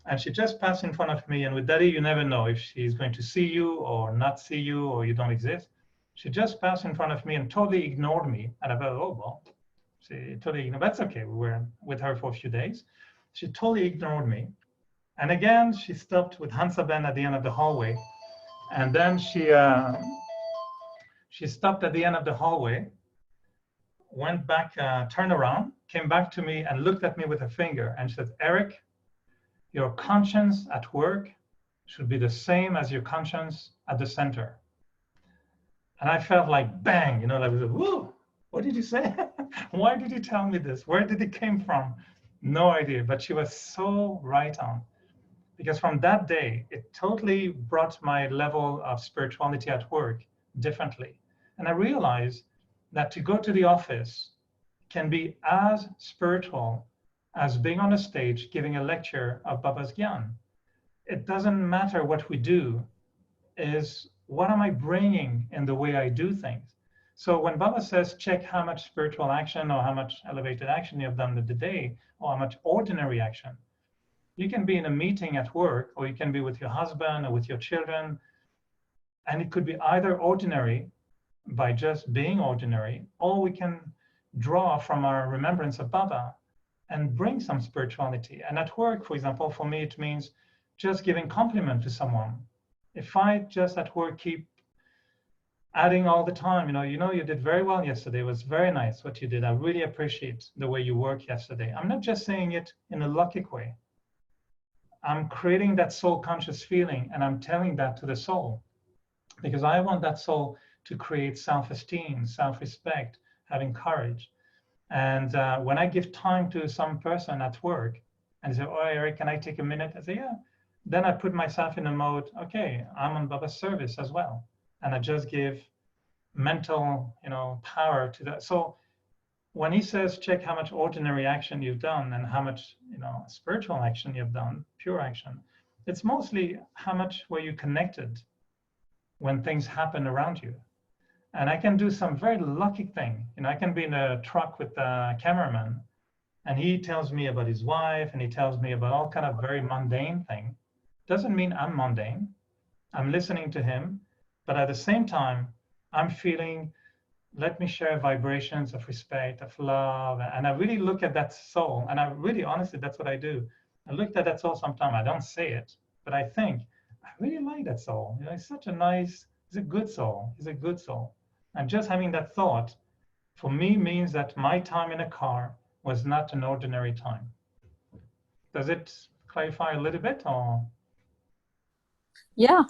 And she just passed in front of me. And with Daddy, you never know if she's going to see you or not see you or you don't exist. She just passed in front of me and totally ignored me. And I thought, oh, well, she totally ignored. That's okay. We were with her for a few days. She totally ignored me. And again, she stopped with Hansaben at the end of the hallway. And then she stopped at the end of the hallway, went back, turned around, came back to me and looked at me with her finger and said, Erik, your conscience at work should be the same as your conscience at the center. And I felt like bang, like, whoa, what did you say? Why did you tell me this? Where did it came from? No idea, but she was so right on. Because from that day, it totally brought my level of spirituality at work differently. And I realized that to go to the office can be as spiritual as being on a stage giving a lecture of Baba's Gyan. It doesn't matter what we do, is what am I bringing in the way I do things? So when Baba says, check how much spiritual action or how much elevated action you have done in the day, or how much ordinary action, you can be in a meeting at work, or you can be with your husband or with your children. And it could be either ordinary by just being ordinary, or we can draw from our remembrance of Baba and bring some spirituality. And at work, for example, for me, it means just giving compliment to someone. If I just at work keep adding all the time, you did very well yesterday. It was very nice what you did. I really appreciate the way you worked yesterday. I'm not just saying it in a logic way. I'm creating that soul conscious feeling, and I'm telling that to the soul, because I want that soul to create self-esteem, self-respect, having courage. And when I give time to some person at work and say, oh, Erik, can I take a minute? I say, yeah. Then I put myself in a mode, okay, I'm on Baba's service as well. And I just give mental, power to that. So when he says, check how much ordinary action you've done and how much, spiritual action you've done, pure action, it's mostly how much were you connected when things happen around you. And I can do some very lucky thing. I can be in a truck with a cameraman, and he tells me about his wife, and he tells me about all kind of very mundane thing. Doesn't mean I'm mundane. I'm listening to him, but at the same time, I'm feeling, let me share vibrations of respect, of love. And I really look at that soul. And I really, honestly, that's what I do. I look at that soul sometimes. I don't say it, but I think, I really like that soul. He's such a nice, he's a good soul. He's a good soul. And just having that thought, for me, means that my time in a car was not an ordinary time. Does it clarify a little bit, or? Yeah,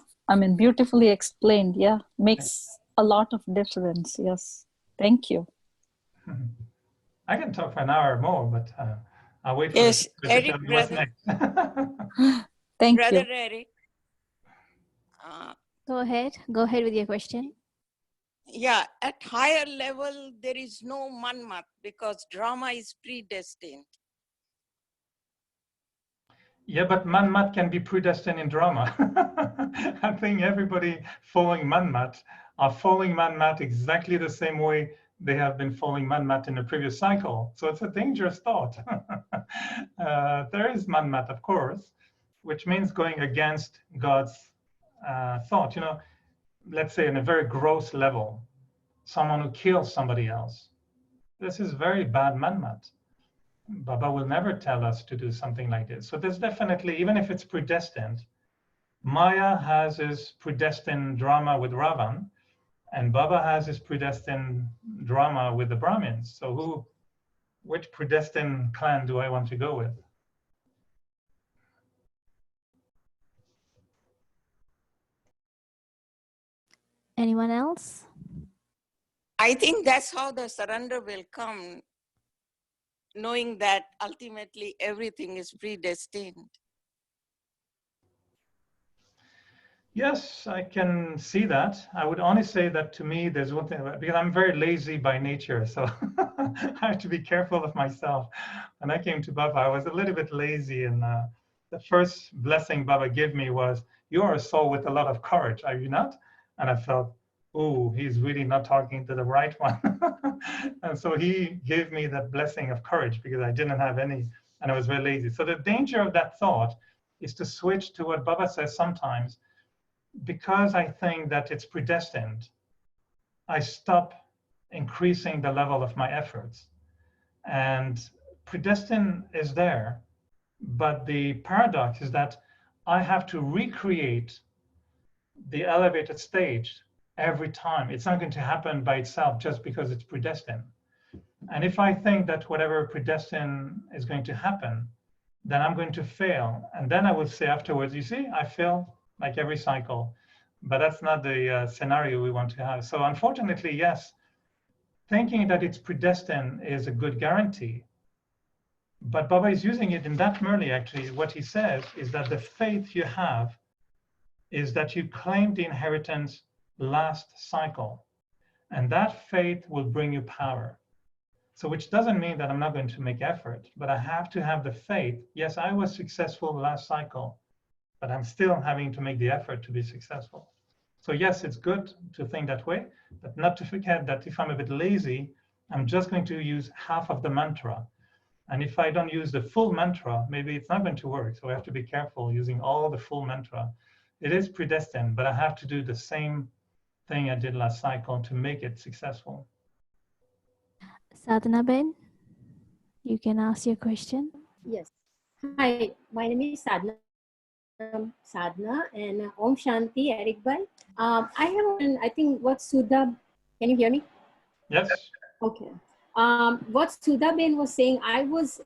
beautifully explained. Yeah, makes a lot of difference. Yes, thank you. I can talk for an hour more, but I'll wait for yes, you Erik, to tell me what's next. Thank Brother you. Erik. Go ahead with your question. Yeah, at higher level, there is no manmat because drama is predestined. Yeah, but manmat can be predestined in drama. I think everybody following manmat are following manmat exactly the same way they have been following manmat in the previous cycle. So it's a dangerous thought. There is manmat, of course, which means going against God's thought. Let's say in a very gross level, someone who kills somebody else. This is very bad manmat. Baba will never tell us to do something like this. So there's definitely, even if it's predestined, Maya has his predestined drama with Ravan, And Baba has his predestined drama with the Brahmins. So which predestined clan do I want to go with? Anyone else? I think that's how the surrender will come, knowing that ultimately everything is predestined. Yes, I can see that. I would only say that to me, there's one thing, because I'm very lazy by nature, so I have to be careful of myself. When I came to Baba, I was a little bit lazy, and the first blessing Baba gave me was, "You are a soul with a lot of courage, are you not?" And I felt, oh, he's really not talking to the right one. And so he gave me that blessing of courage because I didn't have any, and I was very lazy. So the danger of that thought is to switch to what Baba says sometimes. Because I think that it's predestined, I stop increasing the level of my efforts. And predestined is there, but the paradox is that I have to recreate the elevated stage every time. It's not going to happen by itself just because it's predestined. And if I think that whatever predestined is going to happen, then I'm going to fail. And then I will say afterwards, you see, I fail like every cycle. But that's not the scenario we want to have. So unfortunately, yes, thinking that it's predestined is a good guarantee. But Baba is using it in that Murli, actually. What he says is that the faith you have is that you claim the inheritance last cycle. And that faith will bring you power. So which doesn't mean that I'm not going to make effort, but I have to have the faith. Yes, I was successful last cycle, but I'm still having to make the effort to be successful. So yes, it's good to think that way, but not to forget that if I'm a bit lazy, I'm just going to use half of the mantra. And if I don't use the full mantra, maybe it's not going to work. So I have to be careful using all the full mantra. It is predestined, but I have to do the same thing I did last cycle to make it successful. Sadhana Ben, you can ask your question. Yes. Hi, my name is Sadhana and Om Shanti, Erik Bhai. I have one, I think what Sudha, can you hear me? Yes. Okay. What Sudha Ben was saying, I was,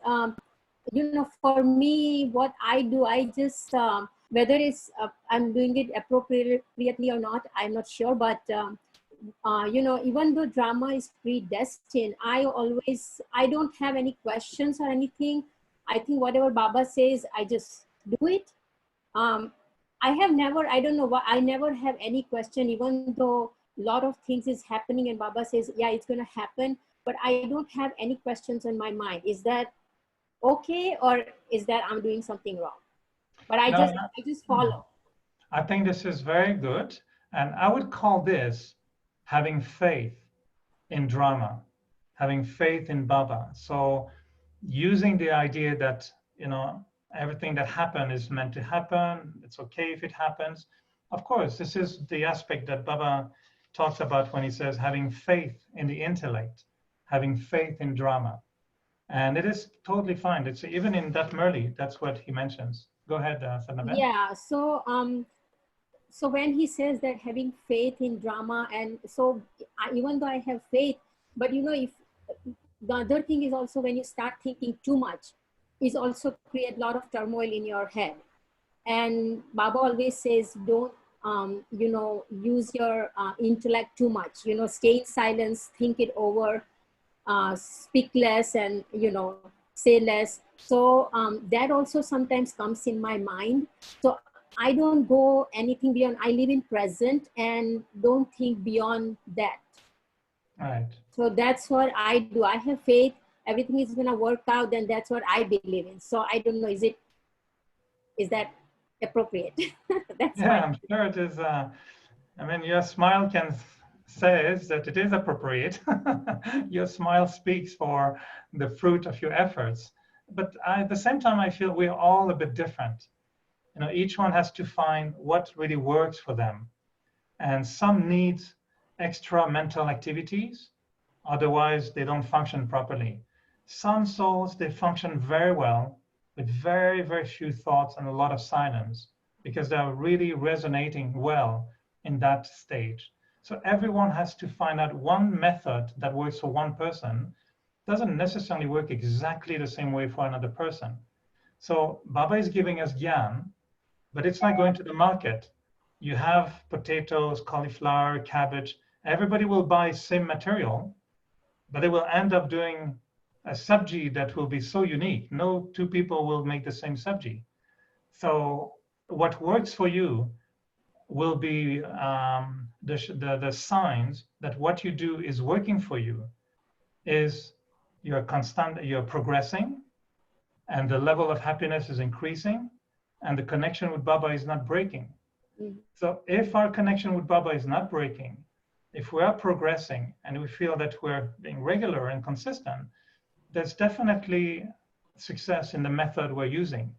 for me, what I do, I just, whether it's, I'm doing it appropriately or not, I'm not sure, but even though drama is predestined, I don't have any questions or anything. I think whatever Baba says, I just do it. I don't know why, I never have any question, even though a lot of things is happening and Baba says, yeah, it's going to happen, but I don't have any questions in my mind. Is that okay? Or is that I'm doing something wrong? But I just follow. I think this is very good. And I would call this having faith in drama, having faith in Baba. So using the idea that, everything that happened is meant to happen. It's okay if it happens. Of course, this is the aspect that Baba talks about when he says having faith in the intellect, having faith in drama. And it is totally fine. It's even in that Murli, that's what he mentions. Go ahead, Sadhana. Yeah, so when he says that having faith in drama, and so even though I have faith, but if the other thing is also when you start thinking too much, is also create a lot of turmoil in your head. And Baba always says, don't, use your intellect too much, stay in silence, think it over, speak less and, say less. So that also sometimes comes in my mind. So I don't go anything beyond, I live in present and don't think beyond that. Right. So that's what I do. I have faith, everything is going to work out, and that's what I believe in. So I don't know, is that appropriate? That's I'm sure it is. Your smile says that it is appropriate. Your smile speaks for the fruit of your efforts. But at the same time, I feel we're all a bit different. Each one has to find what really works for them. And some need extra mental activities. Otherwise, they don't function properly. Some souls, they function very well with very, very few thoughts and a lot of silence because they're really resonating well in that stage. So everyone has to find out one method that works for one person. Doesn't necessarily work exactly the same way for another person. So Baba is giving us gyan, but it's like going to the market. You have potatoes, cauliflower, cabbage. Everybody will buy same material, but they will end up doing a sabji that will be so unique. No two people will make the same sabji. So what works for you will be the signs that what you do is working for you is you're constant, you're progressing, and the level of happiness is increasing, and the connection with Baba is not breaking. So if our connection with Baba is not breaking, if we are progressing and we feel that we're being regular and consistent, there's definitely success in the method we're using.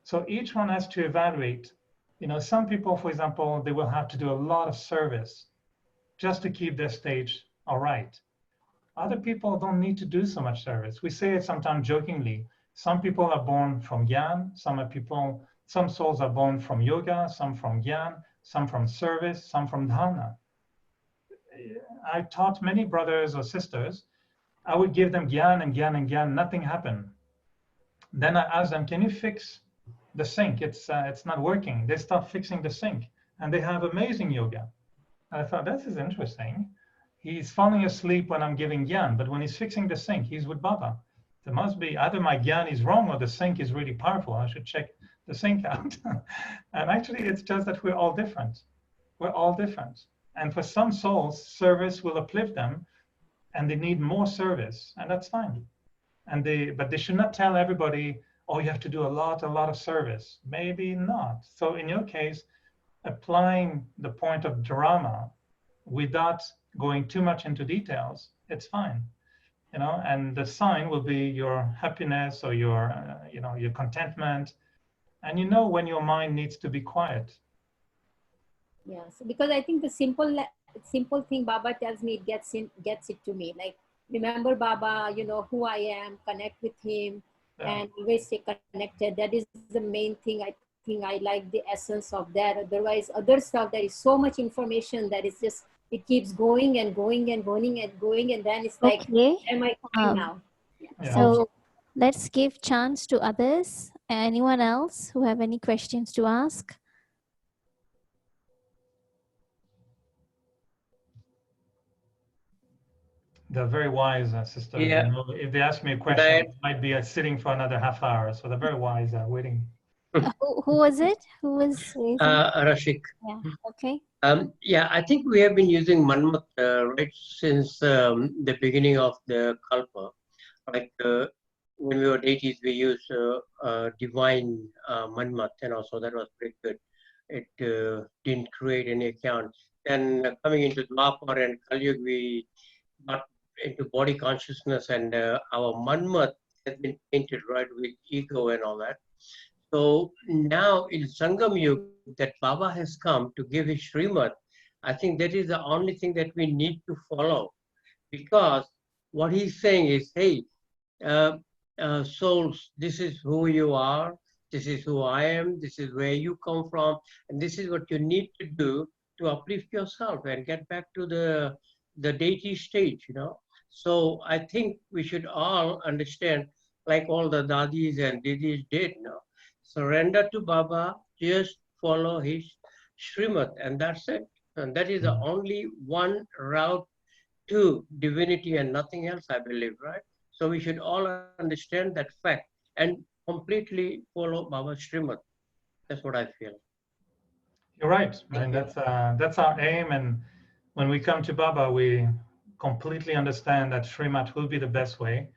So each one has to evaluate. You know, some people, for example, they will have to do a lot of service just to keep their stage all right. Other people don't need to do so much service. We say it sometimes jokingly. Some people are born from Gyan, some souls are born from yoga, some from Gyan, some from service, some from dharana. I taught many brothers or sisters. I would give them Gyan and Gyan and Gyan, nothing happened. Then I asked them, can you fix the sink? It's not working. They start fixing the sink and they have amazing yoga. I thought, this is interesting. He's falling asleep when I'm giving Gyan, but when he's fixing the sink, he's with Baba. There must be either my Gyan is wrong or the sink is really powerful. I should check the sink out. And actually, it's just that we're all different. We're all different. And for some souls, service will uplift them and they need more service, and that's fine. But they should not tell everybody, oh, you have to do a lot of service. Maybe not. So in your case, applying the point of drama without going too much into details, it's fine. You know, and the sign will be your happiness or your, your contentment. And you know when your mind needs to be quiet. Yeah, so because I think the simple thing Baba tells me, gets it to me. Like, remember Baba, you know who I am, connect with him, and always stay connected. That is the main thing. I think I like the essence of that. Otherwise, other stuff, there is so much information that is just, it keeps going and going and going and going, and then it's like, Okay. am I coming now? Yeah. So let's give chance to others. Anyone else who have any questions to ask? They're very wise, sisters. Yeah. You know, if they ask me a question, it might be sitting for another half hour. So they're very wise, waiting. Who was it? Who was raising? Rashik. Yeah. Okay. Yeah, I think we have been using Manmat right since the beginning of the Kalpa. Like when we were deities, we used divine Manmat, so that was pretty good. It didn't create any account. Then coming into Dwapar and Kalyug, we got into body consciousness, and our Manmat has been painted right with ego and all that. So now in Sangam Yuga, that Baba has come to give his Srimad, I think that is the only thing that we need to follow, because what he's saying is, hey, souls, this is who you are, this is who I am, this is where you come from, and this is what you need to do to uplift yourself and get back to the deity stage, So I think we should all understand, like all the dadis and didis did, surrender to Baba, just follow his Srimad, and that's it. And that is the only one route to divinity and nothing else, I believe, right? So we should all understand that fact and completely follow Baba's Srimad. That's what I feel. You're right. I mean, that's our aim. And when we come to Baba, we completely understand that Srimad will be the best way.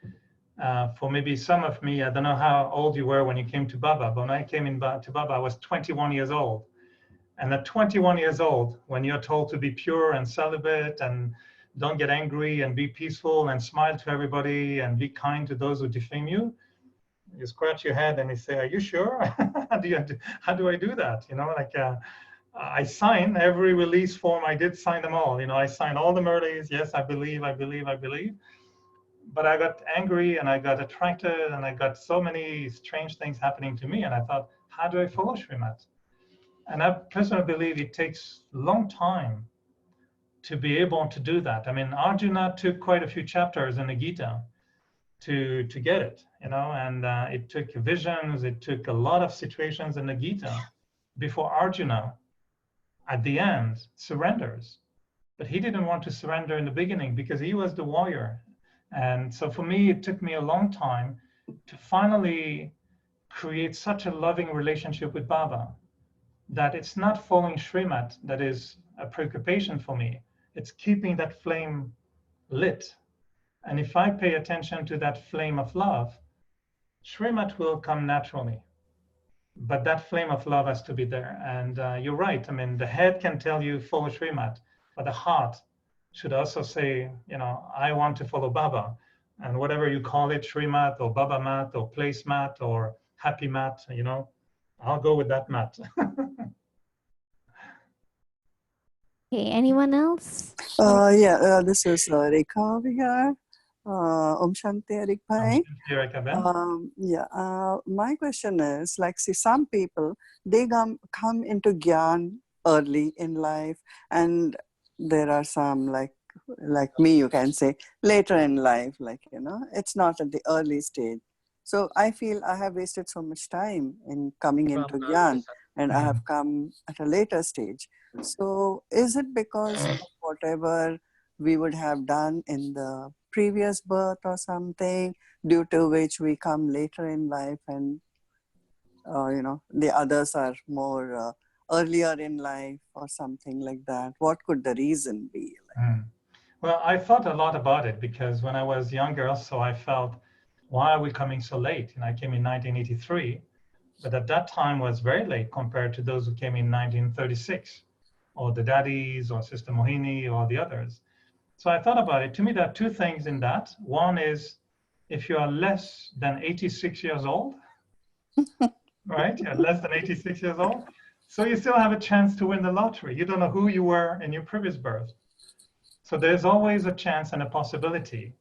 For maybe some of me, I don't know how old you were when you came to Baba, but when I came to Baba, I was 21 years old. And at 21 years old, when you're told to be pure and celibate and don't get angry and be peaceful and smile to everybody and be kind to those who defame you, you scratch your head and you say, are you sure? How do I do that? I sign every release form. I did sign them all. I signed all the Murlis. Yes, I believe. But I got angry and I got attracted and I got so many strange things happening to me. And I thought, how do I follow Srimad? And I personally believe it takes a long time to be able to do that. I mean, Arjuna took quite a few chapters in the Gita to get it, you know, and it took visions, it took a lot of situations in the Gita before Arjuna, at the end, surrenders. But he didn't want to surrender in the beginning because he was the warrior. And so for me, it took me a long time to finally create such a loving relationship with Baba that it's not following Srimad that is a preoccupation for me. It's keeping that flame lit. And if I pay attention to that flame of love, Srimad will come naturally. But that flame of love has to be there. And you're right. I mean, the head can tell you follow Srimad, but the heart should also say, you know, I want to follow Baba. And whatever you call it, Srimad or Baba mat or place mat or happy mat, you know, I'll go with that mat. Okay, anyone else? This is Rekha over here. Om Shanti, Erik Bhai. My question is, like, see, some people, they come into Gyan early in life, and there are some, like me, you can say, later in life, like, you know, it's not at the early stage. So I feel I have wasted so much time in coming into Gyan, and I have come at a later stage. So is it because of whatever we would have done in the previous birth or something, due to which we come later in life, and you know, the others are more earlier in life or something like that? What could the reason be? Well, I thought a lot about it because when I was younger also I felt, why are we coming so late? And I came in 1983, but at that time was very late compared to those who came in 1936, or the daddies or Sister Mohini or the others. So I thought about it. To me, there are two things in that. One is, if you are less than 86 years old, right? You're less than 86 years old. So you still have a chance to win the lottery. You don't know who you were in your previous birth. So there's always a chance and a possibility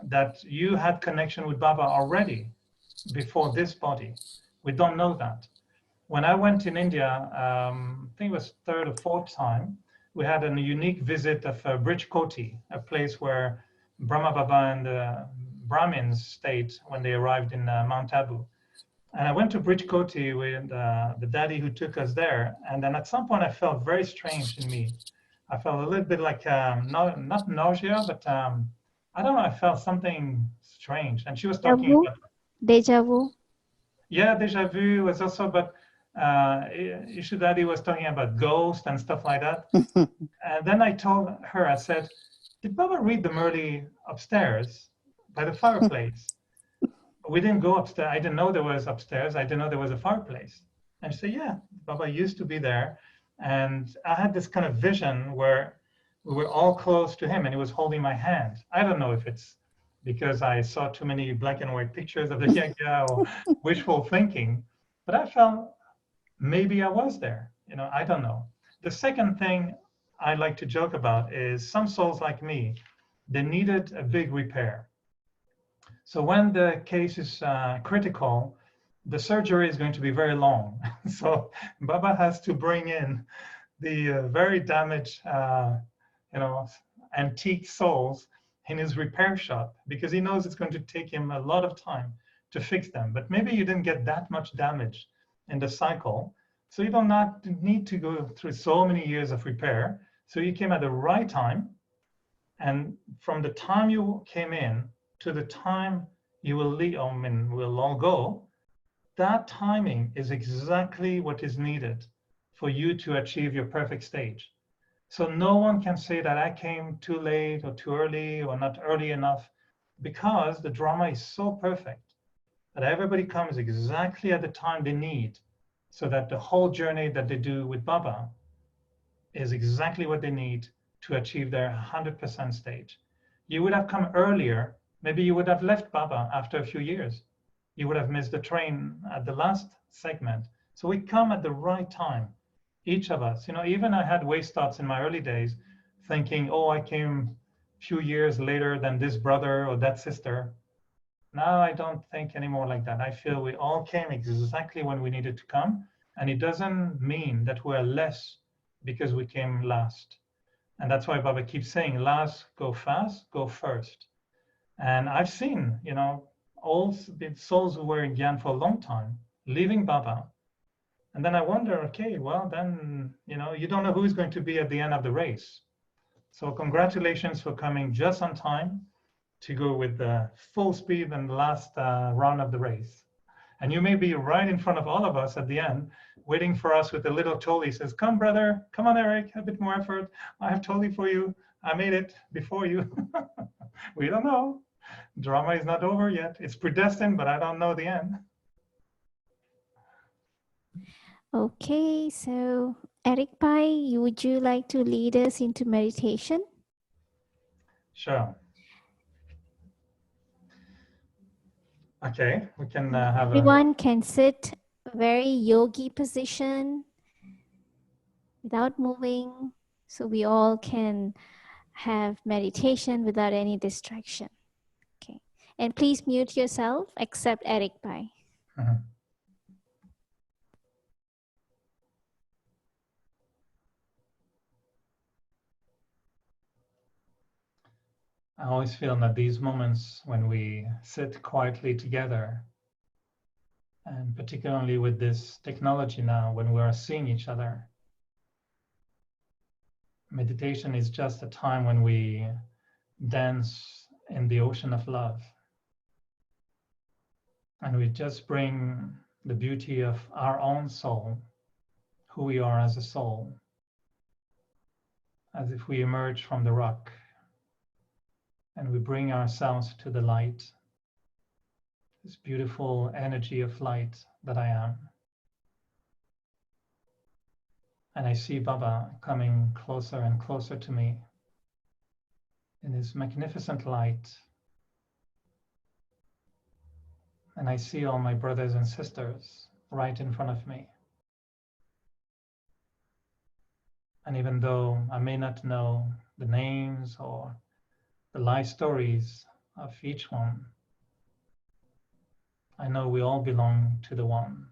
that you had connection with Baba already before this body. We don't know that. When I went in India, I think it was third or fourth time, we had a unique visit of Brij Koti, a place where Brahma Baba and the Brahmins stayed when they arrived in Mount Abu. And I went to Brij Koti with the daddy who took us there. And then at some point I felt very strange in me. I felt a little bit like, not nausea, but I don't know, I felt something strange. And she was talking about... Deja vu? Yeah, deja vu was also, but Ishu Daddy was talking about ghosts and stuff like that. And then I told her, I said, did Baba read the Murli upstairs by the fireplace? We didn't go upstairs. I didn't know there was upstairs. I didn't know there was a fireplace. And she said, yeah, Baba used to be there. And I had this kind of vision where we were all close to him and he was holding my hand. I don't know if it's because I saw too many black and white pictures of the Yagya or wishful thinking, but I felt maybe I was there. You know, I don't know. The second thing I like to joke about is some souls like me, they needed a big repair. So when the case is critical, the surgery is going to be very long. So Baba has to bring in the very damaged, you know, antique souls in his repair shop because he knows it's going to take him a lot of time to fix them. But maybe you didn't get that much damage in the cycle, so you don't not need to go through so many years of repair. So you came at the right time, and from the time you came in to the time you will leave, I mean, we'll all go, that timing is exactly what is needed for you to achieve your perfect stage. So no one can say that I came too late or too early or not early enough, because the drama is so perfect that everybody comes exactly at the time they need, so that the whole journey that they do with Baba is exactly what they need to achieve their 100% stage. You would have come earlier, maybe you would have left Baba after a few years. You would have missed the train at the last segment. So we come at the right time. Each of us, you know, even I had waste thoughts in my early days thinking, oh, I came a few years later than this brother or that sister. Now I don't think anymore like that. I feel we all came exactly when we needed to come. And it doesn't mean that we're less because we came last. And that's why Baba keeps saying, last, go fast, go first. And I've seen, you know, all the souls who were in Gyan for a long time, leaving Baba. And then I wonder, okay, well, then, you know, you don't know who's going to be at the end of the race. So congratulations for coming just on time to go with the full speed in the last round of the race. And you may be right in front of all of us at the end, waiting for us with a little trolley. Says, come, brother, come on, Erik, a bit more effort. I have trolley for you. I made it before you. We don't know. Drama is not over yet. It's predestined, but I don't know the end. Okay, so Erik Pai, would you like to lead us into meditation? Sure. Okay, we can have Everyone can sit very yogi position without moving, so we all can have meditation without any distraction. Okay, and please mute yourself except Erik Pai. I always feel that these moments when we sit quietly together, and particularly with this technology now, when we are seeing each other, meditation is just a time when we dance in the ocean of love. And we just bring the beauty of our own soul, who we are as a soul, as if we emerge from the rock and we bring ourselves to the light, this beautiful energy of light that I am. And I see Baba coming closer and closer to me in his magnificent light. And I see all my brothers and sisters right in front of me. And even though I may not know the names or the life stories of each one, I know we all belong to the one.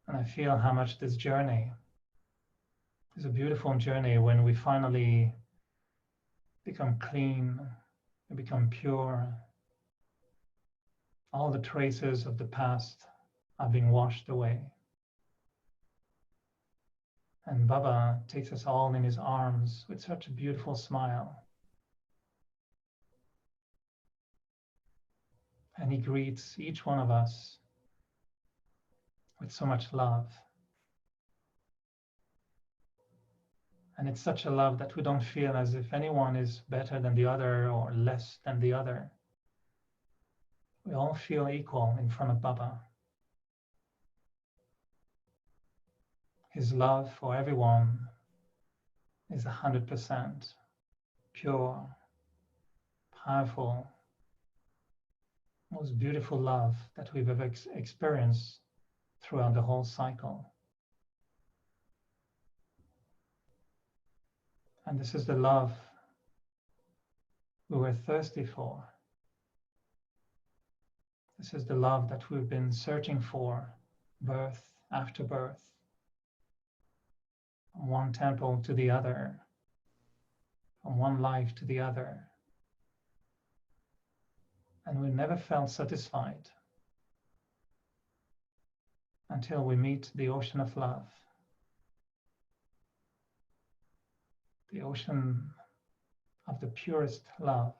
And I feel how much this journey is a beautiful journey when we finally become clean, we become pure. All the traces of the past are being washed away. And Baba takes us all in his arms with such a beautiful smile. And he greets each one of us with so much love. And it's such a love that we don't feel as if anyone is better than the other or less than the other. We all feel equal in front of Baba. His love for everyone is 100% pure, powerful, most beautiful love that we've ever experienced throughout the whole cycle. And this is the love we were thirsty for. This is the love that we've been searching for, birth after birth, from one temple to the other, from one life to the other. And we never felt satisfied until we meet the ocean of love, the ocean of the purest love.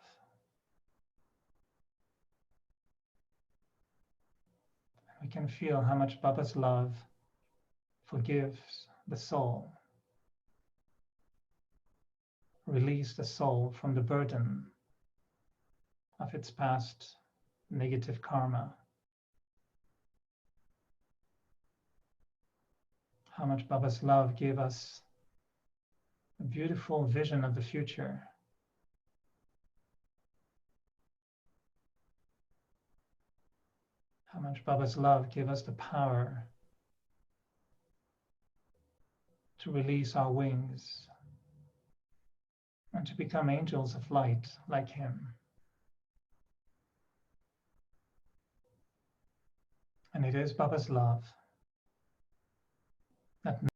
We can feel how much Baba's love forgives the soul, release the soul from the burden of its past negative karma. How much Baba's love gave us a beautiful vision of the future. How much Baba's love gave us the power to release our wings and to become angels of light like him. And it is Baba's love that